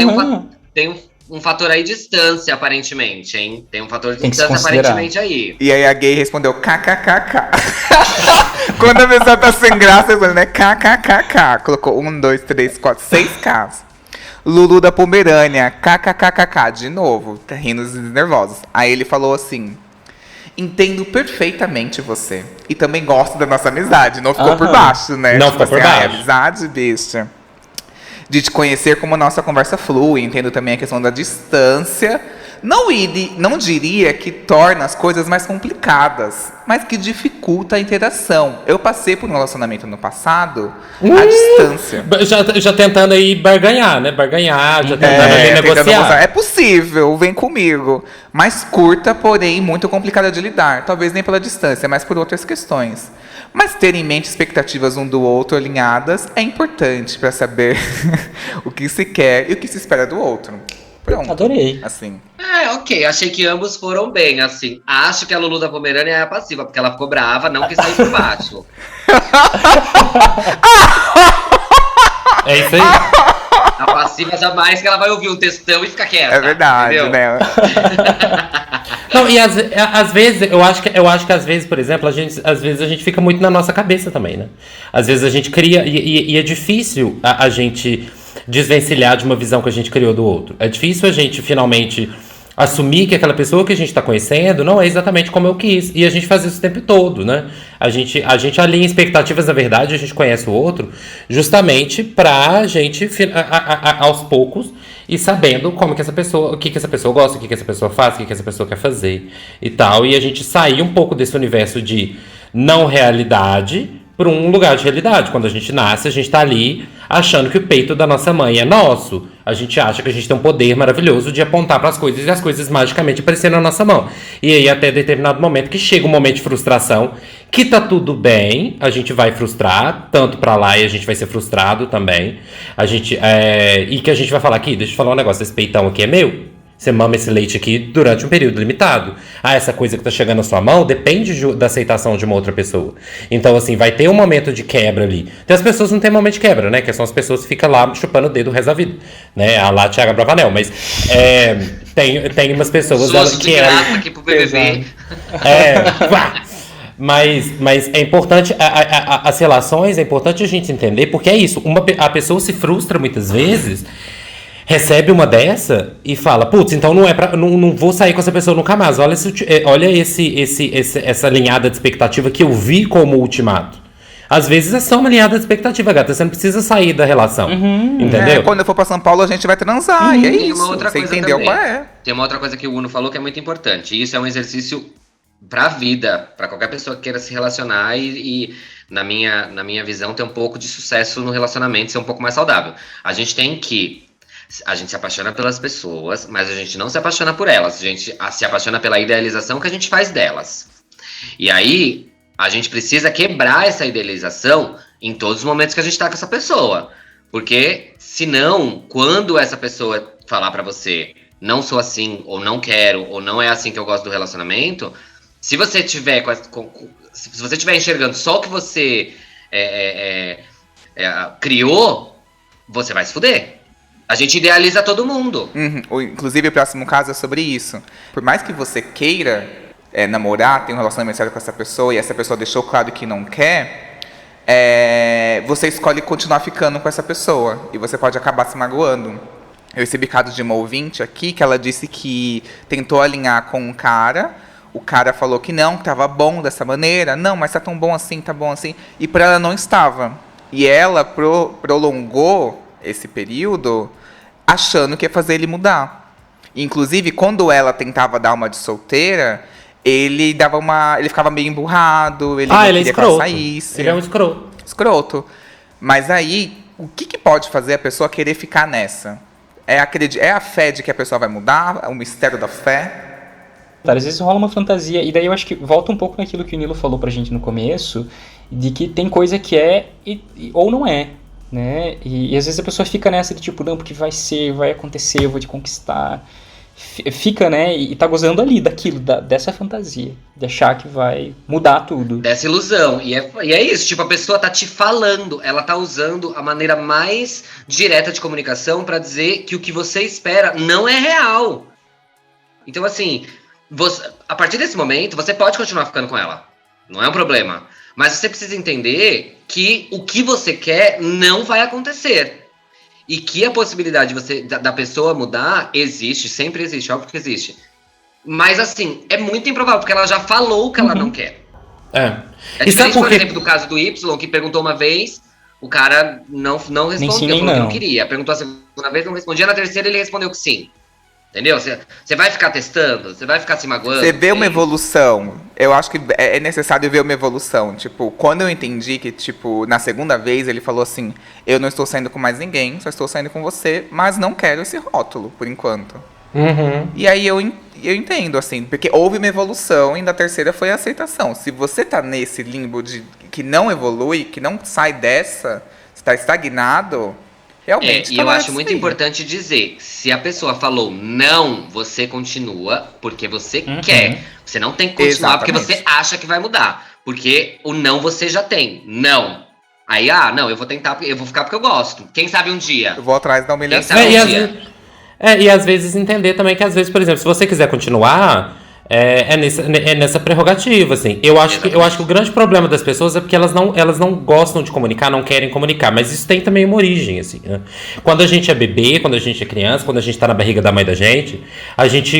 tem um fator aí de distância, aparentemente, hein? Tem um fator de Tem que se distância, considerar. aparentemente, aí. E aí a gay respondeu kkkk. Quando a pessoa tá sem graça, né? Kkkk. Colocou 1, 2, 3, 4, 6 Ks. Lulu da Pomerânia, kkkk. De novo, tá rindo nervosos. Aí ele falou assim: entendo perfeitamente você. E também gosto da nossa amizade. Não ficou por baixo, né? Não ficou por baixo. Amizade, bicha. De te conhecer como a nossa conversa flui. Entendo também a questão da distância. Não diria que torna as coisas mais complicadas, mas que dificulta a interação. Eu passei por um relacionamento no passado, à distância. Já tentando aí barganhar, né? Já tentando ali Tentando negociar. mostrar, é possível, vem comigo. Mais curta, porém muito complicada de lidar. Talvez nem pela distância, mas por outras questões. Mas ter em mente expectativas um do outro alinhadas é importante para saber o que se quer e o que se espera do outro. Pronto. Adorei. Assim. Ok. Achei que ambos foram bem, assim. Acho que a Lulu da Pomerânia é a passiva, porque ela ficou brava, não quis sair por baixo. É isso aí. A passiva jamais que ela vai ouvir um textão e ficar quieta. É verdade, entendeu? né? Não, e às vezes, eu acho que às vezes, por exemplo, às vezes a gente fica muito na nossa cabeça também, né? Às vezes a gente cria, e é difícil a gente desvencilhar de uma visão que a gente criou do outro. É difícil a gente finalmente assumir que aquela pessoa que a gente tá conhecendo não é exatamente como eu quis. E a gente faz isso o tempo todo, né? A gente alinha expectativas, na verdade, a gente conhece o outro justamente pra gente, aos poucos, e sabendo como que essa pessoa, o que essa pessoa gosta, o que essa pessoa faz, o que essa pessoa quer fazer e tal. E a gente sair um pouco desse universo de não realidade para um lugar de realidade. Quando a gente nasce, a gente tá ali achando que o peito da nossa mãe é nosso. A gente acha que a gente tem um poder maravilhoso de apontar para as coisas e as coisas magicamente aparecerem na nossa mão. E aí até determinado momento que chega um momento de frustração, que tá tudo bem, a gente vai frustrar, tanto para lá e a gente vai ser frustrado também. E que a gente vai falar aqui, deixa eu falar um negócio, esse peitão aqui é meu. Você mama esse leite aqui durante um período limitado. Essa coisa que tá chegando na sua mão depende da aceitação de uma outra pessoa. Então, assim, vai ter um momento de quebra ali. Tem as pessoas que não tem momento de quebra, né? Que são as pessoas que ficam lá chupando o dedo o resto da vida. Né? A lá Thiago Bravanel. Mas tem umas pessoas que graça aqui pro BBB. Mas é importante, as relações, é importante a gente entender, porque é isso. A pessoa se frustra muitas vezes, recebe uma dessa e fala, putz, então não vou sair com essa pessoa nunca mais. Olha essa alinhada de expectativa que eu vi como ultimato. Às vezes é só uma alinhada de expectativa, gata. Você não precisa sair da relação. Entendeu? Quando eu for pra São Paulo, a gente vai transar. E é Tem isso. uma outra Você coisa entendeu também. qual é? Tem uma outra coisa que o Uno falou que é muito importante. E isso é um exercício pra vida, pra qualquer pessoa que queira se relacionar e na minha visão, ter um pouco de sucesso no relacionamento, ser um pouco mais saudável. A gente se apaixona pelas pessoas, mas a gente não se apaixona por elas. A gente se apaixona pela idealização que a gente faz delas. E aí, a gente precisa quebrar essa idealização em todos os momentos que a gente tá com essa pessoa. Porque, senão, quando essa pessoa falar pra você, não sou assim, ou não quero, ou não é assim que eu gosto do relacionamento, se você tiver se você estiver enxergando só o que você criou, você vai se fuder. A gente idealiza todo mundo. Inclusive, o próximo caso é sobre isso. Por mais que você queira namorar, ter um relacionamento sério com essa pessoa, e essa pessoa deixou claro que não quer, você escolhe continuar ficando com essa pessoa. E você pode acabar se magoando. Eu recebi caso de uma ouvinte aqui, que ela disse que tentou alinhar com um cara. O cara falou que não, que tava bom dessa maneira. Não, mas tá tão bom assim, tá bom assim. E pra ela não estava. E ela prolongou esse período achando que ia fazer ele mudar. Inclusive, quando ela tentava dar uma de solteira, ele ficava meio emburrado, ele não ele é queria que ela escroto. saísse. Ele é um escroto. Escroto. Mas aí, o que pode fazer a pessoa querer ficar nessa? É a fé de que a pessoa vai mudar? O mistério da fé? Às vezes rola uma fantasia, e daí eu acho que volta um pouco naquilo que o Nilo falou pra gente no começo, de que tem coisa que é ou não é, né? E às vezes a pessoa fica nessa de tipo, não, porque vai acontecer, eu vou te conquistar. Fica, né, e tá gozando ali daquilo, dessa fantasia, de achar que vai mudar tudo. Dessa ilusão. E é isso, tipo, a pessoa tá te falando, ela tá usando a maneira mais direta de comunicação pra dizer que o que você espera não é real. Então, assim, a partir desse momento, você pode continuar ficando com ela. Não é um problema. Mas você precisa entender que o que você quer não vai acontecer. E que a possibilidade da pessoa mudar existe, sempre existe, óbvio que existe. Mas, assim, é muito improvável, porque ela já falou que ela não quer. É diferente, por exemplo, do caso do Y, que perguntou uma vez, o cara não respondeu, falou que não queria. Perguntou a segunda vez, não respondia. Na terceira, ele respondeu que sim. Entendeu? Você vai ficar testando? Você vai ficar se magoando? Você vê uma É evolução. Eu acho que é necessário ver uma evolução. Tipo, quando eu entendi que, tipo, na segunda vez ele falou assim: eu não estou saindo com mais ninguém, só estou saindo com você, mas não quero esse rótulo, por enquanto. E aí eu entendo, assim, porque houve uma evolução e na terceira foi a aceitação. Se você tá nesse limbo de que não evolui, que não sai dessa, está estagnado, realmente e tá eu na hora acho de muito sair. importante dizer, se a pessoa falou não, você continua porque você quer. Você não tem que continuar porque Exatamente. você acha que vai mudar. Porque o não você já tem. Não. Aí, não, eu vou tentar, eu vou ficar porque eu gosto. Quem sabe um dia? Eu vou atrás da humilhação. Quem sabe E um às, dia? ve- e às vezes entender também que, às vezes, por exemplo, se você quiser continuar, é nessa prerrogativa, assim. Eu acho que o grande problema das pessoas é porque elas não gostam de comunicar, não querem comunicar, mas isso tem também uma origem, assim, né? Quando a gente é bebê, quando a gente é criança, quando a gente tá na barriga da mãe da gente,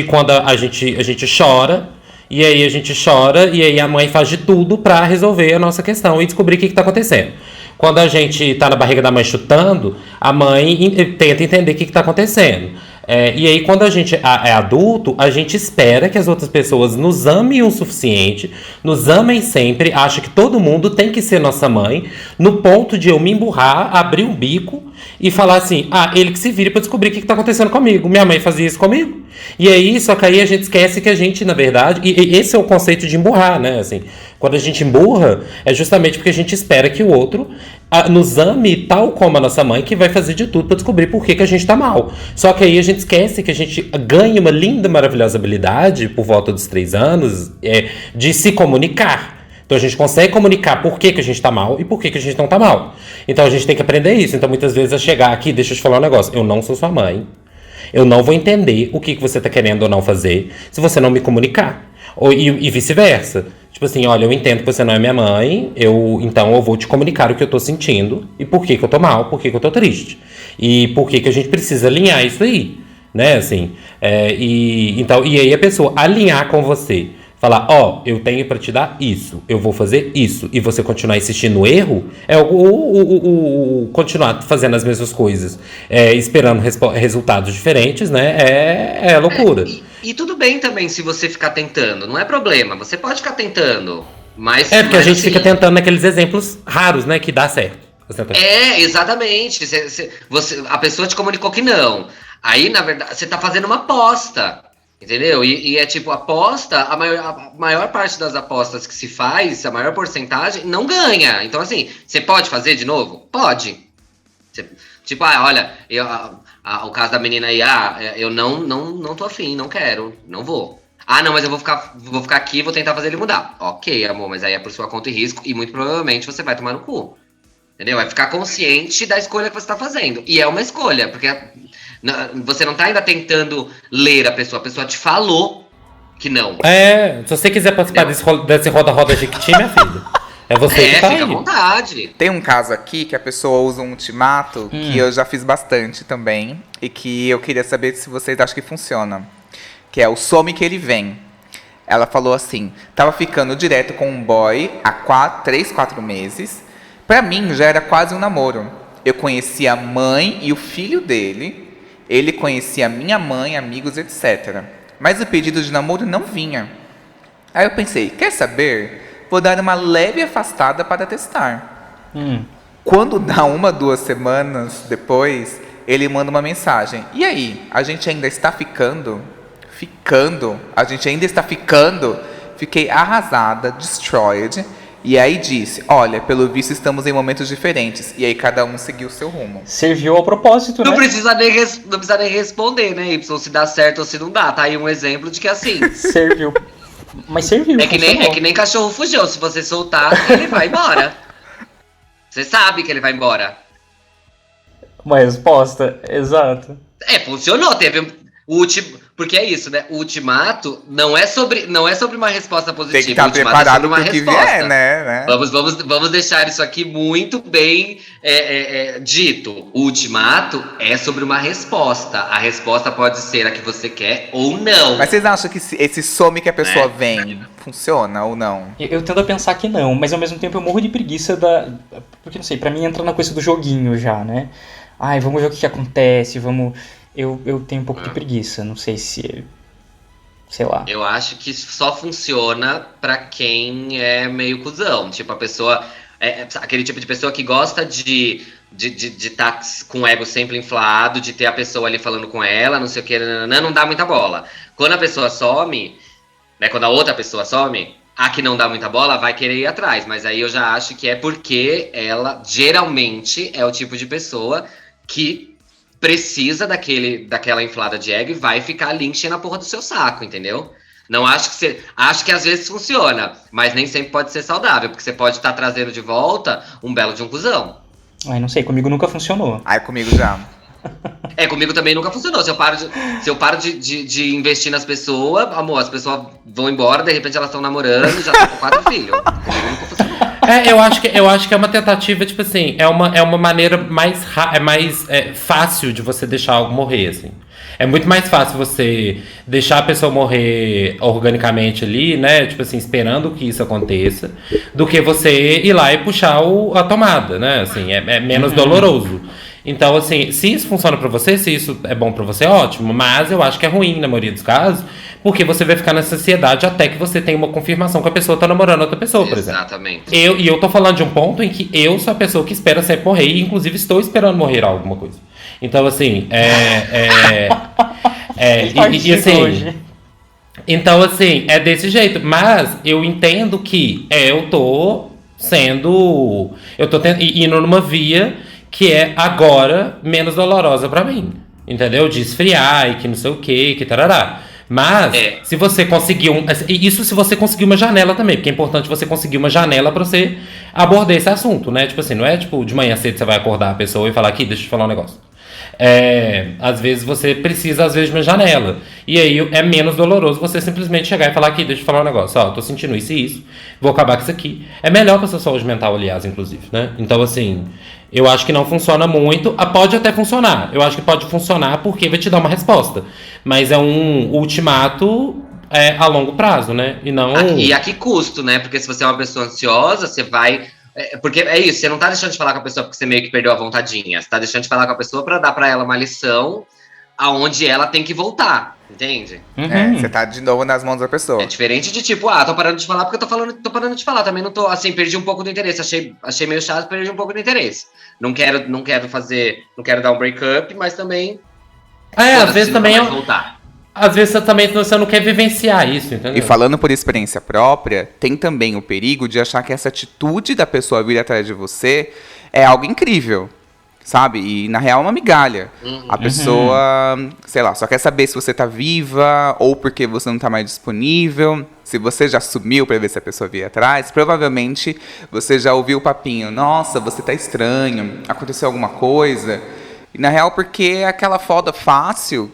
quando a gente chora, e aí a gente chora, e aí a mãe faz de tudo pra resolver a nossa questão e descobrir o que tá acontecendo. Quando a gente tá na barriga da mãe chutando, a mãe tenta entender o que tá acontecendo. E aí, quando a gente é adulto, a gente espera que as outras pessoas nos amem o suficiente, nos amem sempre, acha que todo mundo tem que ser nossa mãe, no ponto de eu me emburrar, abrir um bico e falar assim, ele que se vire pra descobrir o que tá acontecendo comigo. Minha mãe fazia isso comigo. E aí, só que aí a gente esquece que a gente, na verdade, e esse é o conceito de emburrar, né? Assim, quando a gente emburra, é justamente porque a gente espera que o outro nos ame tal como a nossa mãe, que vai fazer de tudo pra descobrir por que a gente tá mal. Só que aí a gente esquece que a gente ganha uma linda, maravilhosa habilidade, por volta dos 3 anos, de se comunicar. Então a gente consegue comunicar por que a gente tá mal e por que a gente não tá mal. Então a gente tem que aprender isso. Então muitas vezes é chegar aqui, deixa eu te falar um negócio, eu não sou sua mãe. Eu não vou entender o que você tá querendo ou não fazer se você não me comunicar. E vice-versa. Tipo assim, olha, eu entendo que você não é minha mãe, então eu vou te comunicar o que eu tô sentindo e por que eu tô mal, por que eu tô triste. E por que a gente precisa alinhar isso aí, né, assim. E aí a pessoa alinhar com você, falar, eu tenho pra te dar isso, eu vou fazer isso, e você continuar insistindo no erro, o continuar fazendo as mesmas coisas, esperando resultados diferentes, né, é loucura. E tudo bem também se você ficar tentando, não é problema. Você pode ficar tentando, mas... Porque a gente assim, fica tentando naqueles exemplos raros, né, que dá certo. Exatamente. A pessoa te comunicou que não. Aí, na verdade, você tá fazendo uma aposta. Entendeu? E é tipo, aposta, a maior parte das apostas que se faz, a maior porcentagem, não ganha. Então, assim, você pode fazer de novo? Pode. Tipo, olha, o caso da menina aí, eu não tô afim, não quero, não vou. Não, mas eu vou ficar aqui e vou tentar fazer ele mudar. Ok, amor, mas aí é por sua conta e risco e muito provavelmente você vai tomar no cu. Entendeu? Vai ficar consciente da escolha que você tá fazendo. E é uma escolha, porque você não tá ainda tentando ler a pessoa te falou que não. Se você quiser participar desse roda-roda Jequiti, minha filha, é você que tá fica à aí. vontade. Tem um caso aqui que a pessoa usa um ultimato, que eu já fiz bastante também, e que eu queria saber se vocês acham que funciona. Que é o some que ele vem. Ela falou assim, tava ficando direto com um boy há 3, 4 meses. Pra mim já era quase um namoro. Eu conhecia a mãe e o filho dele. Ele conhecia a minha mãe, amigos, etc. Mas o pedido de namoro não vinha. Aí eu pensei, quer saber? Vou dar uma leve afastada para testar. Quando dá 1, 2 semanas depois, ele manda uma mensagem. E aí, a gente ainda está ficando? A gente ainda está ficando? Fiquei arrasada, destroyed. E aí disse, olha, pelo visto estamos em momentos diferentes. E aí cada um seguiu o seu rumo. Serviu ao propósito, Não né? precisa nem responder, né, Y, se dá certo ou se não dá. Tá aí um exemplo de que assim... Serviu. Mas serviu, É que nem cachorro fujão. Se você soltar, ele vai embora. Você sabe que ele vai embora. Uma resposta, exato. Funcionou. Teve o último... Porque é isso, né? O ultimato não é sobre uma resposta positiva. Tem que estar o ultimato é preparado sobre uma para o que resposta. vier, né? Vamos deixar isso aqui muito bem dito. O ultimato é sobre uma resposta. A resposta pode ser a que você quer ou não. Mas vocês acham que esse some que a pessoa vem funciona ou não? Eu tendo a pensar que não, mas ao mesmo tempo eu morro de preguiça Porque, não sei, pra mim entra na coisa do joguinho já, né? Vamos ver o que acontece, vamos... eu tenho um pouco de preguiça. Não sei se. Sei lá. Eu acho que só funciona pra quem é meio cuzão. Tipo, a pessoa. Aquele tipo de pessoa que gosta de estar com o ego sempre inflado, de ter a pessoa ali falando com ela, não sei o que, não dá muita bola. Quando a pessoa some, né? Quando a outra pessoa some, a que não dá muita bola vai querer ir atrás. Mas aí eu já acho que é porque ela geralmente é o tipo de pessoa que precisa daquela inflada de ego e vai ficar ali enchendo a porra do seu saco, entendeu? Não acho que você. Acho que às vezes funciona, mas nem sempre pode ser saudável, porque você pode estar trazendo de volta um belo de um cuzão. Ai, não sei, comigo nunca funcionou. Ai, comigo já. Comigo também nunca funcionou. Se eu paro de investir nas pessoas, amor, as pessoas vão embora, de repente elas estão namorando e já estão com 4 filhos. Comigo nunca funcionou. Eu acho que é uma tentativa, tipo assim, é uma maneira mais fácil de você deixar algo morrer, assim. É muito mais fácil você deixar a pessoa morrer organicamente ali, né? Tipo assim, esperando que isso aconteça, do que você ir lá e puxar a tomada, né? Assim, é menos doloroso. Então, assim, se isso funciona pra você, se isso é bom pra você, ótimo. Mas eu acho que é ruim na maioria dos casos, porque você vai ficar nessa ansiedade até que você tenha uma confirmação que a pessoa tá namorando outra pessoa, por exemplo. Exatamente. E eu tô falando de um ponto em que eu sou a pessoa que espera sempre morrer, e inclusive estou esperando morrer alguma coisa. Então, assim, assim. Então, assim, é desse jeito. Mas eu entendo que eu tô indo numa via que é agora menos dolorosa pra mim. Entendeu? De esfriar e que não sei o que tarará. Mas, se você conseguir isso se você conseguir uma janela também, porque é importante você conseguir uma janela pra você abordar esse assunto, né? Tipo assim, não é tipo de manhã cedo você vai acordar a pessoa e falar aqui, deixa eu te falar um negócio. Às vezes você precisa, às vezes, de uma janela. E aí é menos doloroso você simplesmente chegar e falar aqui, deixa eu te falar um negócio. Ó, eu tô sentindo isso e isso, vou acabar com isso aqui. É melhor pra sua saúde mental, aliás, inclusive, né? Então, assim, eu acho que não funciona muito. Pode até funcionar. Eu acho que pode funcionar porque vai te dar uma resposta. Mas é um ultimato a longo prazo, né? E não... E a que custo, né? Porque se você é uma pessoa ansiosa, você vai... Porque é isso, você não tá deixando de falar com a pessoa porque você meio que perdeu a vontadinha. Você tá deixando de falar com a pessoa pra dar pra ela uma lição aonde ela tem que voltar, entende? Você tá de novo nas mãos da pessoa. É diferente de tipo, tô parando de falar porque tô parando de falar. Também não tô, assim, perdi um pouco do interesse. Achei meio chato, perdi um pouco do interesse. Não quero dar um break-up, mas também... às vezes também voltar. Às vezes você não quer vivenciar isso, entendeu? E falando por experiência própria, tem também o perigo de achar que essa atitude da pessoa vir atrás de você é algo incrível, sabe? E na real é uma migalha. A pessoa, sei lá, só quer saber se você tá viva ou porque você não tá mais disponível. Se você já sumiu pra ver se a pessoa vir atrás, provavelmente você já ouviu o papinho. Nossa, você tá estranho, aconteceu alguma coisa. E na real porque aquela foda fácil...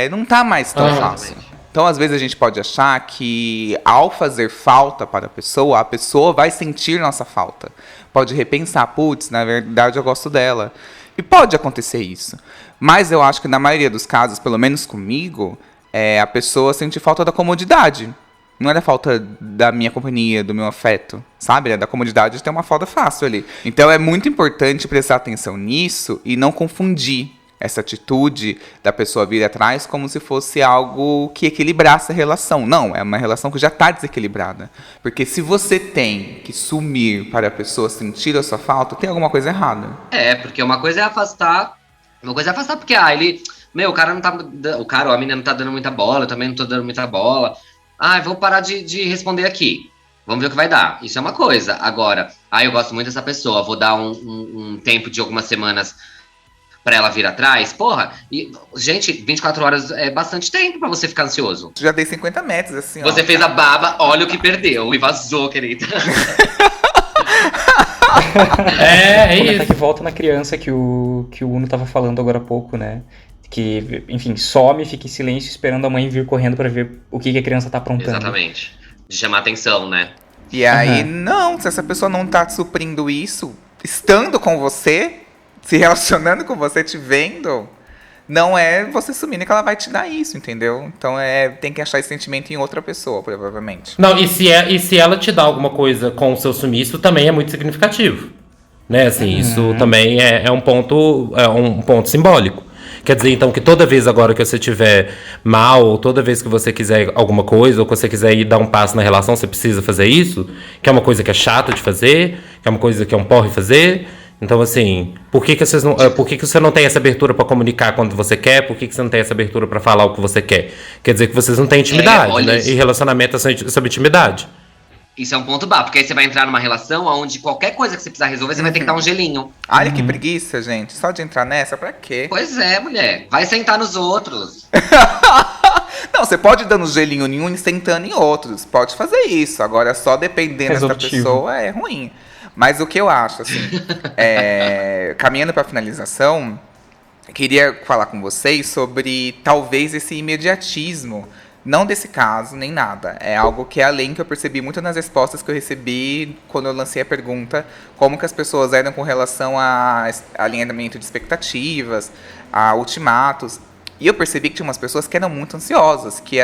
não tá mais tão fácil. Então, às vezes, a gente pode achar que, ao fazer falta para a pessoa vai sentir nossa falta. Pode repensar, putz, na verdade eu gosto dela. E pode acontecer isso. Mas eu acho que, na maioria dos casos, pelo menos comigo, a pessoa sente falta da comodidade. Não é da falta da minha companhia, do meu afeto, sabe? É da comodidade de ter uma foda fácil ali. Então, é muito importante prestar atenção nisso e não confundir essa atitude da pessoa vir atrás como se fosse algo que equilibrasse a relação. Não, é uma relação que já está desequilibrada. Porque se você tem que sumir para a pessoa sentir a sua falta, tem alguma coisa errada. Porque uma coisa é afastar. Uma coisa é afastar porque, ele... Meu, o cara não tá... O cara ou a menina não tá dando muita bola, eu também não tô dando muita bola. Vou parar de responder aqui. Vamos ver o que vai dar. Isso é uma coisa. Agora, eu gosto muito dessa pessoa, vou dar um tempo de algumas semanas pra ela vir atrás, porra. E, gente, 24 horas é bastante tempo pra você ficar ansioso. Já dei 50 metros, assim, Você fez a baba, olha o que perdeu. E vazou, querida. Isso. Até que volta na criança que o Uno tava falando agora há pouco, né? Que, enfim, some, fica em silêncio esperando a mãe vir correndo pra ver o que a criança tá aprontando. Exatamente. De chamar atenção, né? E aí, não, se essa pessoa não tá suprindo isso, estando com você... se relacionando com você, te vendo, não é você sumindo que ela vai te dar isso, entendeu? Então tem que achar esse sentimento em outra pessoa, provavelmente. Não, e se ela te dá alguma coisa com o seu sumiço, também é muito significativo. Né? Assim, isso também é um ponto simbólico. Quer dizer, então, que toda vez agora que você estiver mal, ou toda vez que você quiser alguma coisa, ou que você quiser ir dar um passo na relação, você precisa fazer isso? Que é uma coisa que é chata de fazer? Que é uma coisa que é um porre fazer? Então, assim, por que você não tem essa abertura pra comunicar quando você quer? Por que você não tem essa abertura pra falar o que você quer? Quer dizer que vocês não têm intimidade, olha né? isso. E relacionamento é sobre intimidade. Isso é um ponto básico, porque aí você vai entrar numa relação onde qualquer coisa que você precisar resolver, você vai ter que dar um gelinho. Olha que preguiça, gente. Só de entrar nessa, pra quê? Pois é, mulher. Vai sentar nos outros. Não, você pode ir dando gelinho em um e sentando em outros. Pode fazer isso. Agora, só dependendo dessa Resolutivo. pessoa é ruim. Mas o que eu acho, assim, caminhando pra finalização, queria falar com vocês sobre talvez esse imediatismo. Não desse caso, nem nada. É algo que é além que eu percebi muito nas respostas que eu recebi quando eu lancei a pergunta, como que as pessoas eram com relação a alinhamento de expectativas, a ultimatos. E eu percebi que tinha umas pessoas que eram muito ansiosas, que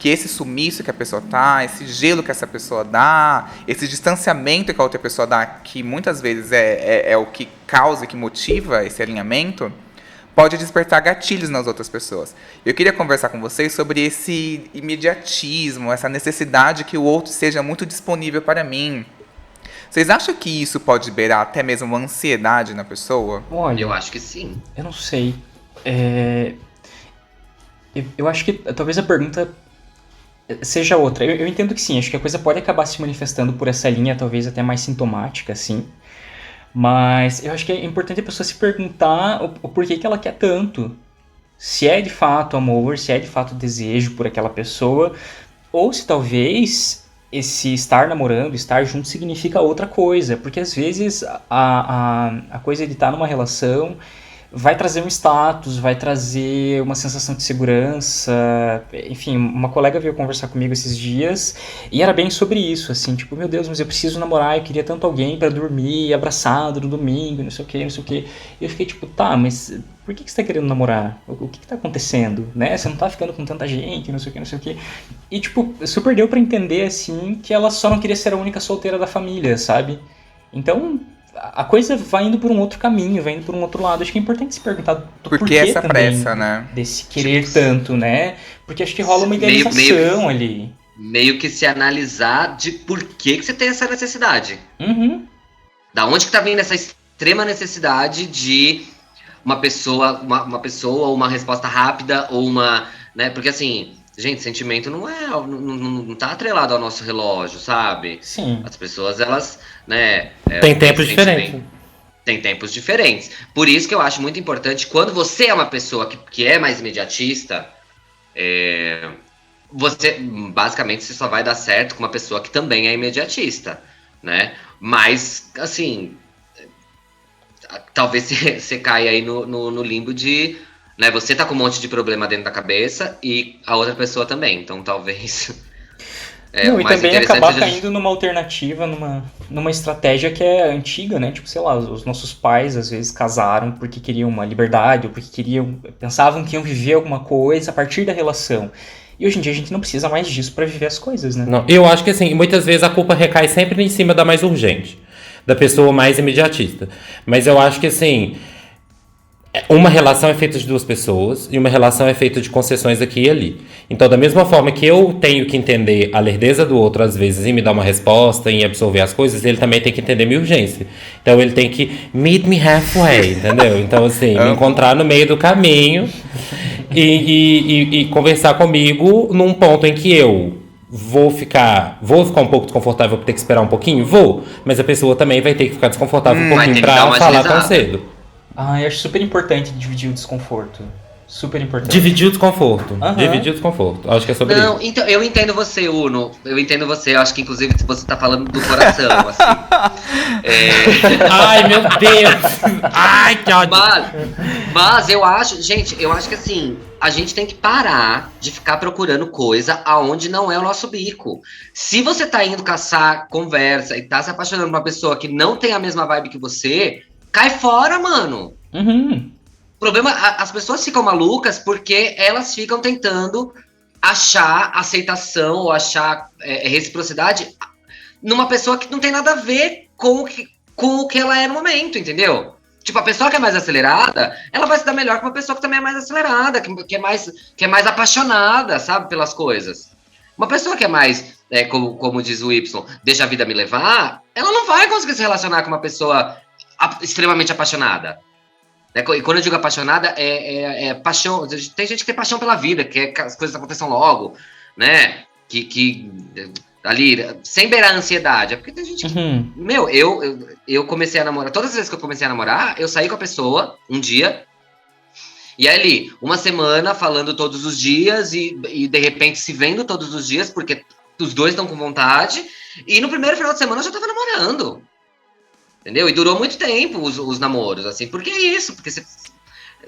esse sumiço que a pessoa tá, esse gelo que essa pessoa dá, esse distanciamento que a outra pessoa dá, que muitas vezes é o que causa, que motiva esse alinhamento, pode despertar gatilhos nas outras pessoas. Eu queria conversar com vocês sobre esse imediatismo, essa necessidade que o outro seja muito disponível para mim. Vocês acham que isso pode beirar até mesmo uma ansiedade na pessoa? Olha, Eu acho que sim. eu não sei. Eu acho que talvez a pergunta seja outra. Eu entendo que sim, acho que a coisa pode acabar se manifestando por essa linha, talvez até mais sintomática, assim. Mas eu acho que é importante a pessoa se perguntar o porquê que ela quer tanto. Se é de fato amor, se é de fato desejo por aquela pessoa, ou se talvez esse estar namorando, estar junto significa outra coisa. Porque às vezes a coisa de estar numa relação vai trazer um status, vai trazer uma sensação de segurança. Enfim, uma colega veio conversar comigo esses dias e era bem sobre isso, assim, tipo, meu Deus, mas eu preciso namorar, eu queria tanto alguém pra dormir abraçado no domingo, não sei o que, não sei o que. E eu fiquei tipo, tá, mas por que você tá querendo namorar? O que tá acontecendo, né? Você não tá ficando com tanta gente, não sei o que, não sei o que. E tipo, super deu pra entender, assim, que ela só não queria ser a única solteira da família, sabe? Então a coisa vai indo por um outro caminho, vai indo por um outro lado. Acho que é importante se perguntar do Por que essa pressa, né? Desse querer tanto, né? Porque acho que rola uma idealização ali. Meio que se analisar de por que você tem essa necessidade. Uhum. Da onde que tá vindo essa extrema necessidade de uma pessoa, uma resposta rápida, ou uma, né? Porque assim, gente, sentimento não tá atrelado ao nosso relógio, sabe? Sim. As pessoas, elas, né... Tem tempos diferentes. Tem tempos diferentes. Por isso que eu acho muito importante, quando você é uma pessoa que é mais imediatista, você, basicamente, você só vai dar certo com uma pessoa que também é imediatista, né? Mas, assim, talvez você caia aí no limbo de... Né, você tá com um monte de problema dentro da cabeça e a outra pessoa também, então talvez... Não, e também acabar caindo numa alternativa, numa estratégia que é antiga, né? Tipo, sei lá, os nossos pais às vezes casaram porque queriam uma liberdade, ou porque pensavam que iam viver alguma coisa a partir da relação. E hoje em dia a gente não precisa mais disso pra viver as coisas, né? Não, eu acho que assim, muitas vezes a culpa recai sempre em cima da mais urgente, da pessoa mais imediatista. Mas eu acho que assim... Uma relação é feita de duas pessoas e uma relação é feita de concessões aqui e ali. Então, da mesma forma que eu tenho que entender a lerdeza do outro, às vezes, em me dar uma resposta, em absorver as coisas, ele também tem que entender minha urgência. Então, ele tem que meet me halfway, entendeu? Então, assim, me encontrar no meio do caminho e conversar comigo num ponto em que eu vou ficar um pouco desconfortável por ter que esperar um pouquinho? Vou. Mas a pessoa também vai ter que ficar desconfortável um pouquinho pra falar tão cedo. Eu acho super importante dividir o desconforto. Super importante. Dividir o desconforto. Uhum. Dividir o desconforto. Acho que é sobre isso. Não, então, eu entendo você, Uno. Eu entendo você. Eu acho que, inclusive, você tá falando do coração, assim. Ai, meu Deus! Ai, que ódio! Mas eu acho... Gente, eu acho que, assim... A gente tem que parar de ficar procurando coisa aonde não é o nosso bico. Se você tá indo caçar conversa e tá se apaixonando por uma pessoa que não tem a mesma vibe que você... Cai fora, mano. Uhum. O problema, as pessoas ficam malucas porque elas ficam tentando achar aceitação ou achar reciprocidade numa pessoa que não tem nada a ver com o que ela é no momento, entendeu? Tipo, a pessoa que é mais acelerada, ela vai se dar melhor que uma pessoa que também é mais acelerada, que é mais apaixonada, sabe, pelas coisas. Uma pessoa que é mais, como diz o Y, deixa a vida me levar, ela não vai conseguir se relacionar com uma pessoa extremamente apaixonada. E quando eu digo apaixonada, é paixão. Tem gente que tem paixão pela vida, quer que as coisas aconteçam logo, né? Que ali, sem beirar a ansiedade. É porque tem gente que. Meu, eu comecei a namorar. Todas as vezes que eu comecei a namorar, eu saí com a pessoa um dia. E aí, ali, uma semana falando todos os dias e de repente se vendo todos os dias, porque os dois estão com vontade. E no primeiro final de semana eu já tava namorando. Entendeu? E durou muito tempo os namoros, assim. Por que isso? Porque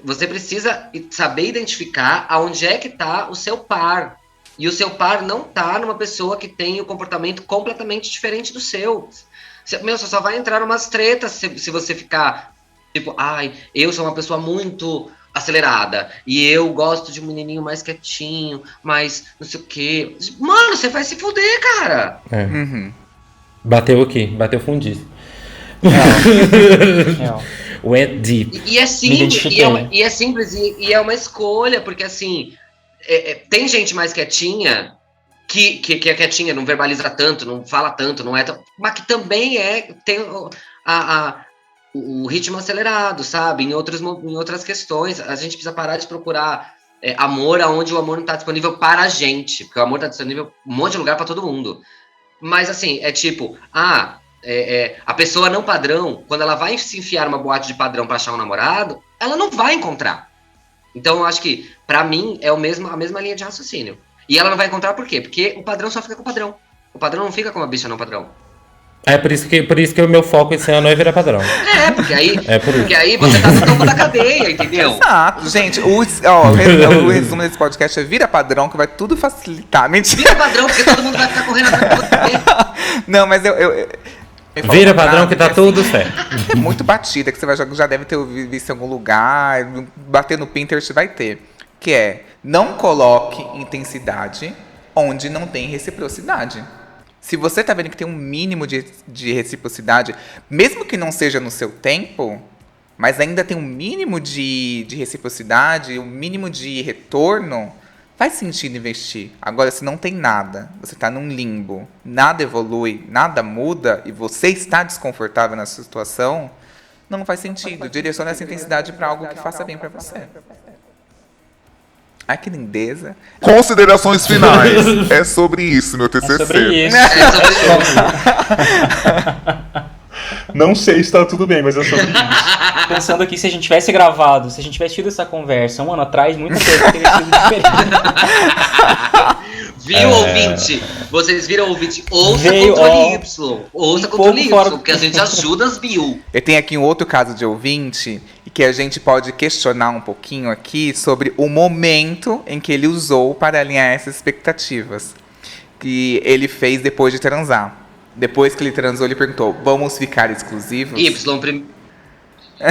você precisa saber identificar aonde é que tá o seu par. E o seu par não tá numa pessoa que tem o comportamento completamente diferente do seu. Você só vai entrar numas tretas se você ficar, tipo, eu sou uma pessoa muito acelerada e eu gosto de um menininho mais quietinho, mais não sei o quê. Mano, você vai se fuder, cara. Bateu aqui, bateu fundíssimo. Went deep. E é simples, e é uma escolha, porque assim, tem gente mais quietinha que é quietinha, não verbaliza tanto, não fala tanto, não é tão, mas que também tem o ritmo acelerado, sabe? Em outras questões, a gente precisa parar de procurar amor aonde o amor não está disponível para a gente, porque o amor está disponível em um monte de lugar para todo mundo. Mas assim, é tipo, a pessoa não padrão, quando ela vai se enfiar numa boate de padrão pra achar um namorado, ela não vai encontrar. Então eu acho que, pra mim, é a mesma linha de raciocínio. E ela não vai encontrar por quê? Porque o padrão só fica com o padrão. O padrão não fica com uma bicha não padrão. É por isso que o meu foco esse ano é virar padrão. Porque aí você tá no topo da cadeia, entendeu? Exato, gente. O resumo desse podcast é vira padrão, que vai tudo facilitar. Mentira. Vira padrão, porque todo mundo vai ficar correndo atrás de você. Não, mas vira padrão que tá tudo certo. É muito batida, que você já deve ter visto em algum lugar, bater no Pinterest vai ter. Que é, não coloque intensidade onde não tem reciprocidade. Se você tá vendo que tem um mínimo de reciprocidade, mesmo que não seja no seu tempo, mas ainda tem um mínimo de reciprocidade, um mínimo de retorno, faz sentido investir. Agora, se não tem nada, você está num limbo, nada evolui, nada muda e você está desconfortável nessa situação, não faz sentido. Direcione essa intensidade para algo que faça bem para você. Ai, que lindeza. Considerações finais. É sobre isso, meu TCC. É sobre isso. Não sei se tá tudo bem, mas é sobre isso. Pensando aqui, se a gente tivesse gravado, se a gente tivesse tido essa conversa um ano atrás, muita coisa teria sido diferente. Viu, ouvinte? Vocês viram, ouvinte? Ouça controle Y. Ouça controle Y, porque a gente ajuda as bio. Eu tenho aqui um outro caso de ouvinte que a gente pode questionar um pouquinho aqui sobre o momento em que ele usou para alinhar essas expectativas. Que ele fez depois de transar. Depois que ele transou, ele perguntou, vamos ficar exclusivos?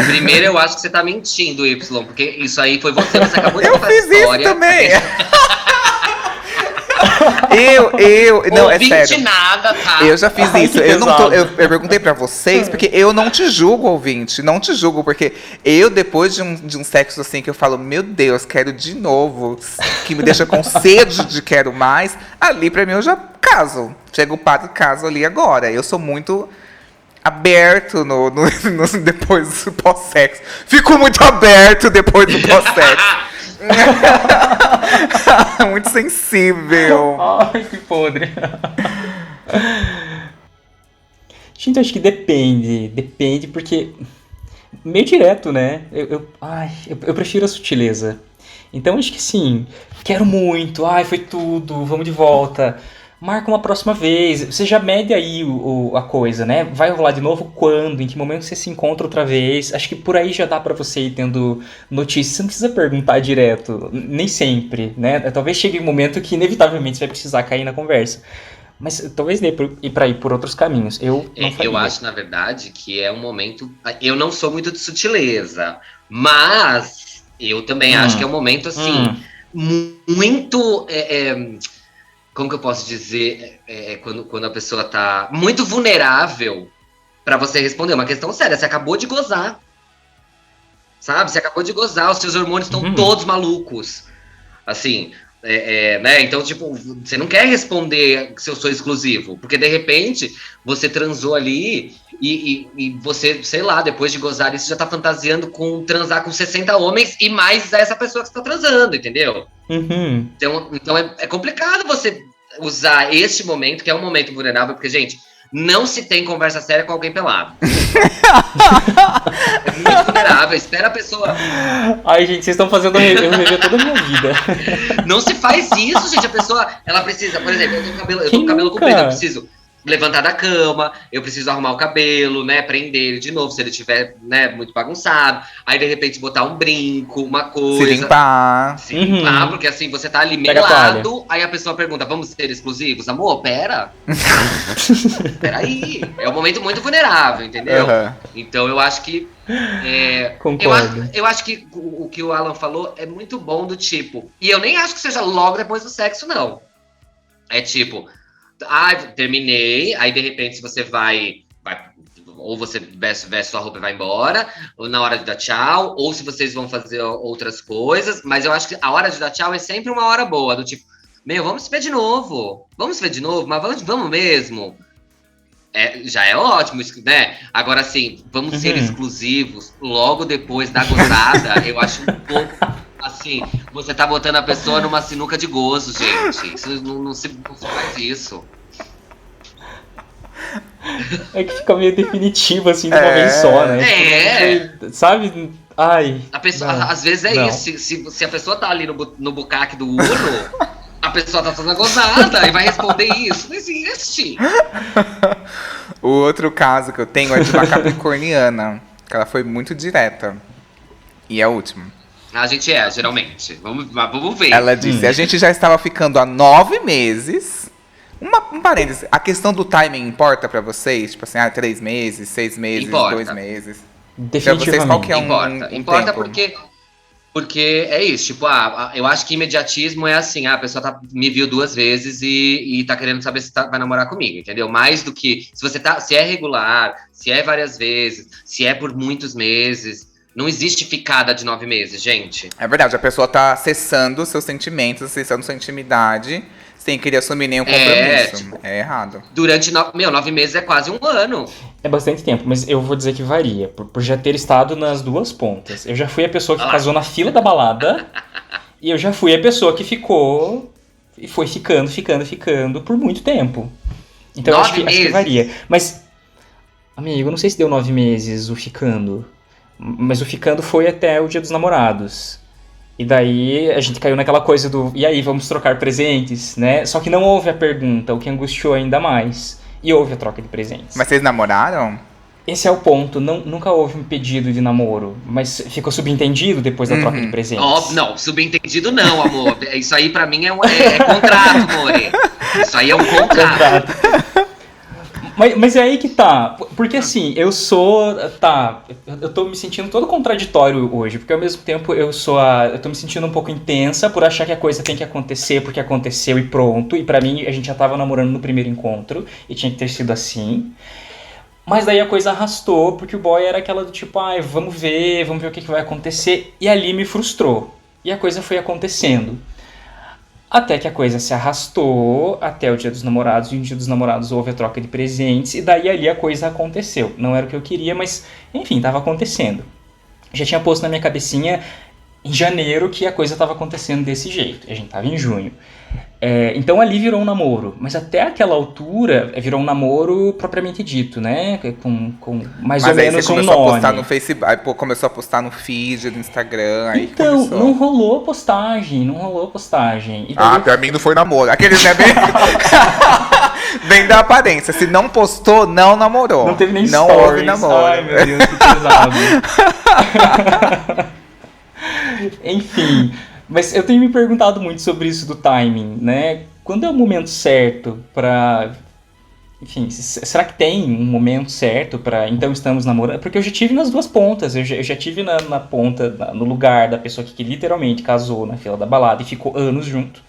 Primeiro eu acho que você tá mentindo, Y, porque isso aí foi você acabou de eu contar a fiz história. Isso também! Não, é sério. Nada, tá? Eu já fiz isso. Eu perguntei pra vocês, porque eu não te julgo, ouvinte. Não te julgo, porque eu, depois de um sexo assim, que eu falo, meu Deus, quero de novo, que me deixa com sede de quero mais, ali pra mim eu já caso. Chega o padre caso ali agora. Eu sou muito aberto no depois do pós-sexo. Fico muito aberto depois do pós-sexo. Muito sensível. Ai, que podre. Gente, eu acho que depende porque meio direto, né? Eu prefiro a sutileza. Então acho que sim, quero muito, foi tudo, vamos de volta. Marca uma próxima vez, você já mede aí a coisa, né? Vai rolar de novo quando? Em que momento você se encontra outra vez? Acho que por aí já dá pra você ir tendo notícias. Você não precisa perguntar direto, nem sempre, né? Talvez chegue um momento que inevitavelmente você vai precisar cair na conversa. Mas talvez dê pra ir por outros caminhos. Eu acho, na verdade, que é um momento... Eu não sou muito de sutileza, mas eu também acho que é um momento, assim, muito... como que eu posso dizer, quando a pessoa tá muito vulnerável pra você responder uma questão séria. Você acabou de gozar. sabe? Você acabou de gozar, os seus hormônios estão todos malucos. Assim, né? Então, tipo, você não quer responder se eu sou exclusivo, porque de repente você transou ali e você, sei lá, depois de gozar isso, já tá fantasiando com transar com 60 homens e mais essa pessoa que você tá transando, entendeu? Então é complicado você usar este momento, que é um momento vulnerável, porque, gente, não se tem conversa séria com alguém pelado. É muito vulnerável, espera a pessoa. Ai, gente, vocês estão fazendo eu rever toda a minha vida. Não se faz isso, gente. A pessoa, ela precisa, por exemplo, eu tô com Quem o cabelo nunca? comprido, eu preciso levantar da cama, eu preciso arrumar o cabelo, né, prender ele de novo, se ele tiver, né, muito bagunçado. Aí, de repente, botar um brinco, uma coisa. Se limpar. Se limpar, porque assim, você tá ali Pega a melado, aí a pessoa pergunta, vamos ser exclusivos? Amor, pera. Peraí. É um momento muito vulnerável, entendeu? Uhum. Então, eu acho que... Concordo. Eu acho que o que o Alan falou é muito bom do tipo... E eu nem acho que seja logo depois do sexo, não. É tipo... terminei, aí de repente se você vai ou você veste sua roupa e vai embora, ou na hora de dar tchau, ou se vocês vão fazer outras coisas, mas eu acho que a hora de dar tchau é sempre uma hora boa, do tipo, vamos se ver de novo, mas vamos mesmo. Já é ótimo, né? Agora assim, vamos ser exclusivos logo depois da gozada, eu acho um pouco... Assim, você tá botando a pessoa numa sinuca de gozo, gente. Isso não se faz isso. É que fica meio definitivo, assim, de uma vez só, né? Tipo, sabe? Ai. A pessoa, às vezes isso. Se a pessoa tá ali no bucaque do Uno, a pessoa tá fazendo gozada e vai responder isso. Não existe. O outro caso que eu tenho é de uma capricorniana, que ela foi muito direta. E é o último. A gente geralmente. Vamos ver. Ela disse, a gente já estava ficando há 9 meses. Um parênteses, a questão do timing importa pra vocês? Tipo assim, 3 meses, 6 meses, Importa. 2 meses? Definitivamente. Pra vocês, qual que é Importa tempo? porque é isso, tipo, eu acho que imediatismo é assim, a pessoa me viu 2 vezes e tá querendo saber se vai namorar comigo, entendeu? Mais do que, se é regular, se é várias vezes, se é por muitos meses. Não existe ficada de 9 meses, gente. É verdade, a pessoa tá acessando seus sentimentos, acessando sua intimidade, sem querer assumir nenhum compromisso. É errado. Durante 9 meses é quase um ano. É bastante tempo, mas eu vou dizer que varia, por já ter estado nas duas pontas. Eu já fui a pessoa que casou na fila da balada, e eu já fui a pessoa que ficou, e foi ficando por muito tempo. Então eu acho que varia. Mas, amigo, eu não sei se deu 9 meses o ficando. Mas o ficando foi até o Dia dos Namorados. E daí a gente caiu naquela coisa do... E aí, vamos trocar presentes, né? Só que não houve a pergunta, o que angustiou ainda mais. E houve a troca de presentes. Mas vocês namoraram? Esse é o ponto. Nunca houve um pedido de namoro. Mas ficou subentendido depois da troca de presentes. Não, subentendido não, amor. Isso aí pra mim é contrato, amor. Isso aí é um contrato. Mas é aí que tá, porque assim, eu tô me sentindo todo contraditório hoje, porque ao mesmo tempo eu tô me sentindo um pouco intensa por achar que a coisa tem que acontecer porque aconteceu e pronto, e pra mim a gente já tava namorando no primeiro encontro, e tinha que ter sido assim, mas daí a coisa arrastou, porque o boy era aquela do tipo, vamos ver o que vai acontecer, e ali me frustrou, e a coisa foi acontecendo. Até que a coisa se arrastou até o Dia dos Namorados, e no Dia dos Namorados houve a troca de presentes, e daí ali a coisa aconteceu. Não era o que eu queria, mas enfim, estava acontecendo. Já tinha posto na minha cabecinha em janeiro que a coisa estava acontecendo desse jeito, a gente estava em junho. Então ali virou um namoro, mas até aquela altura virou um namoro propriamente dito, né? Com mais ou menos um nome. Mas aí você começou a postar no Facebook, aí começou a postar no feed do Instagram, aí então, começou. não rolou postagem. E daí pra mim não foi namoro. Aqueles, né, bem da aparência. Se não postou, não namorou. Não teve nem não stories. Houve namoro. Ai, meu Deus, que pesado. Enfim... Mas eu tenho me perguntado muito sobre isso do timing, né? Quando é o momento certo pra... Enfim, será que tem um momento certo pra... Então estamos namorando? Porque eu já tive nas duas pontas. Eu já tive na ponta, no lugar da pessoa que literalmente casou na fila da balada e ficou anos junto.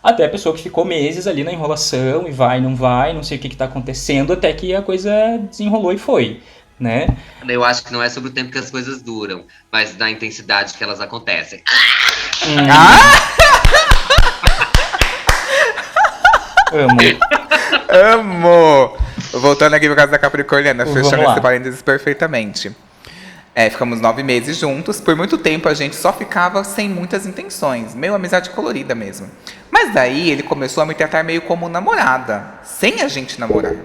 Até a pessoa que ficou meses ali na enrolação e vai, não sei o que tá acontecendo, até que a coisa desenrolou e foi. né? Eu acho que não é sobre o tempo que as coisas duram, mas na intensidade que elas acontecem. Amo! Voltando aqui por causa da Capricorniana, Vamos fechando lá. esse parênteses perfeitamente. Ficamos 9 meses juntos. Por muito tempo a gente só ficava sem muitas intenções. Meio amizade colorida mesmo. Mas daí ele começou a me tratar meio como namorada, sem a gente namorar.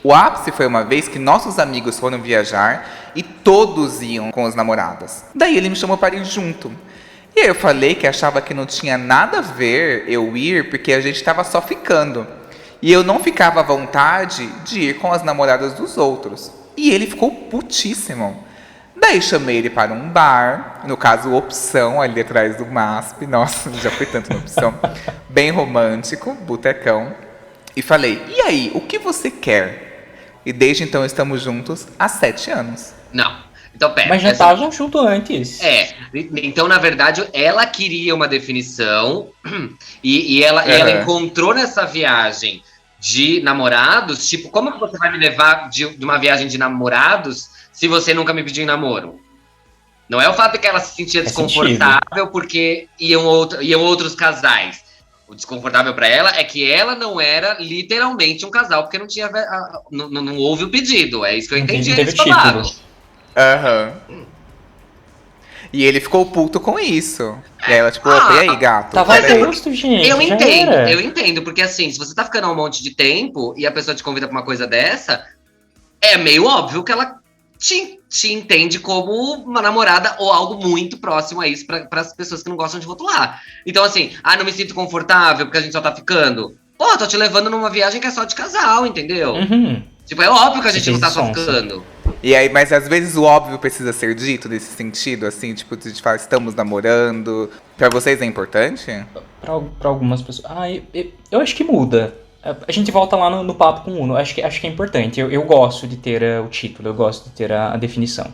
O ápice foi uma vez que nossos amigos foram viajar e todos iam com os namorados. Daí ele me chamou para ir junto. E aí eu falei que achava que não tinha nada a ver eu ir porque a gente estava só ficando. E eu não ficava à vontade de ir com as namoradas dos outros. E ele ficou putíssimo. Daí chamei ele para um bar, no caso Opção, ali atrás do MASP. Nossa, já foi tanto na Opção. Bem romântico, botecão. E falei, e aí, o que você quer? E desde então estamos juntos há 7 anos. Não. Então, pera. Mas já estavam junto antes. Então, na verdade, ela queria uma definição e ela encontrou nessa viagem de namorados, tipo, como que você vai me levar de uma viagem de namorados se você nunca me pediu em namoro? Não é o fato de que ela se sentia desconfortável porque iam outros casais. O desconfortável pra ela é que ela não era literalmente um casal, porque não houve o pedido. É isso que eu entendi. Teve título. Aham. E ele ficou puto com isso. E aí ela, tipo, opa, e aí, gato? Tava a gosto, gente. Eu já entendo, era. eu entendo, porque assim, se você tá ficando há um monte de tempo e a pessoa te convida pra uma coisa dessa, é meio óbvio que ela te entende como uma namorada ou algo muito próximo a isso para as pessoas que não gostam de rotular. Então, assim, não me sinto confortável porque a gente só tá ficando. Pô, tô te levando numa viagem que é só de casal, entendeu? Uhum. Tipo, é óbvio que a gente Você não tá fez só sonsa. ficando. E aí, mas às vezes o óbvio precisa ser dito nesse sentido, assim, tipo, de falar, estamos namorando. Pra vocês é importante? Pra algumas pessoas. Eu acho que muda. A gente volta lá no papo com o Uno. Acho que é importante. Eu gosto de ter o título, eu gosto de ter a definição.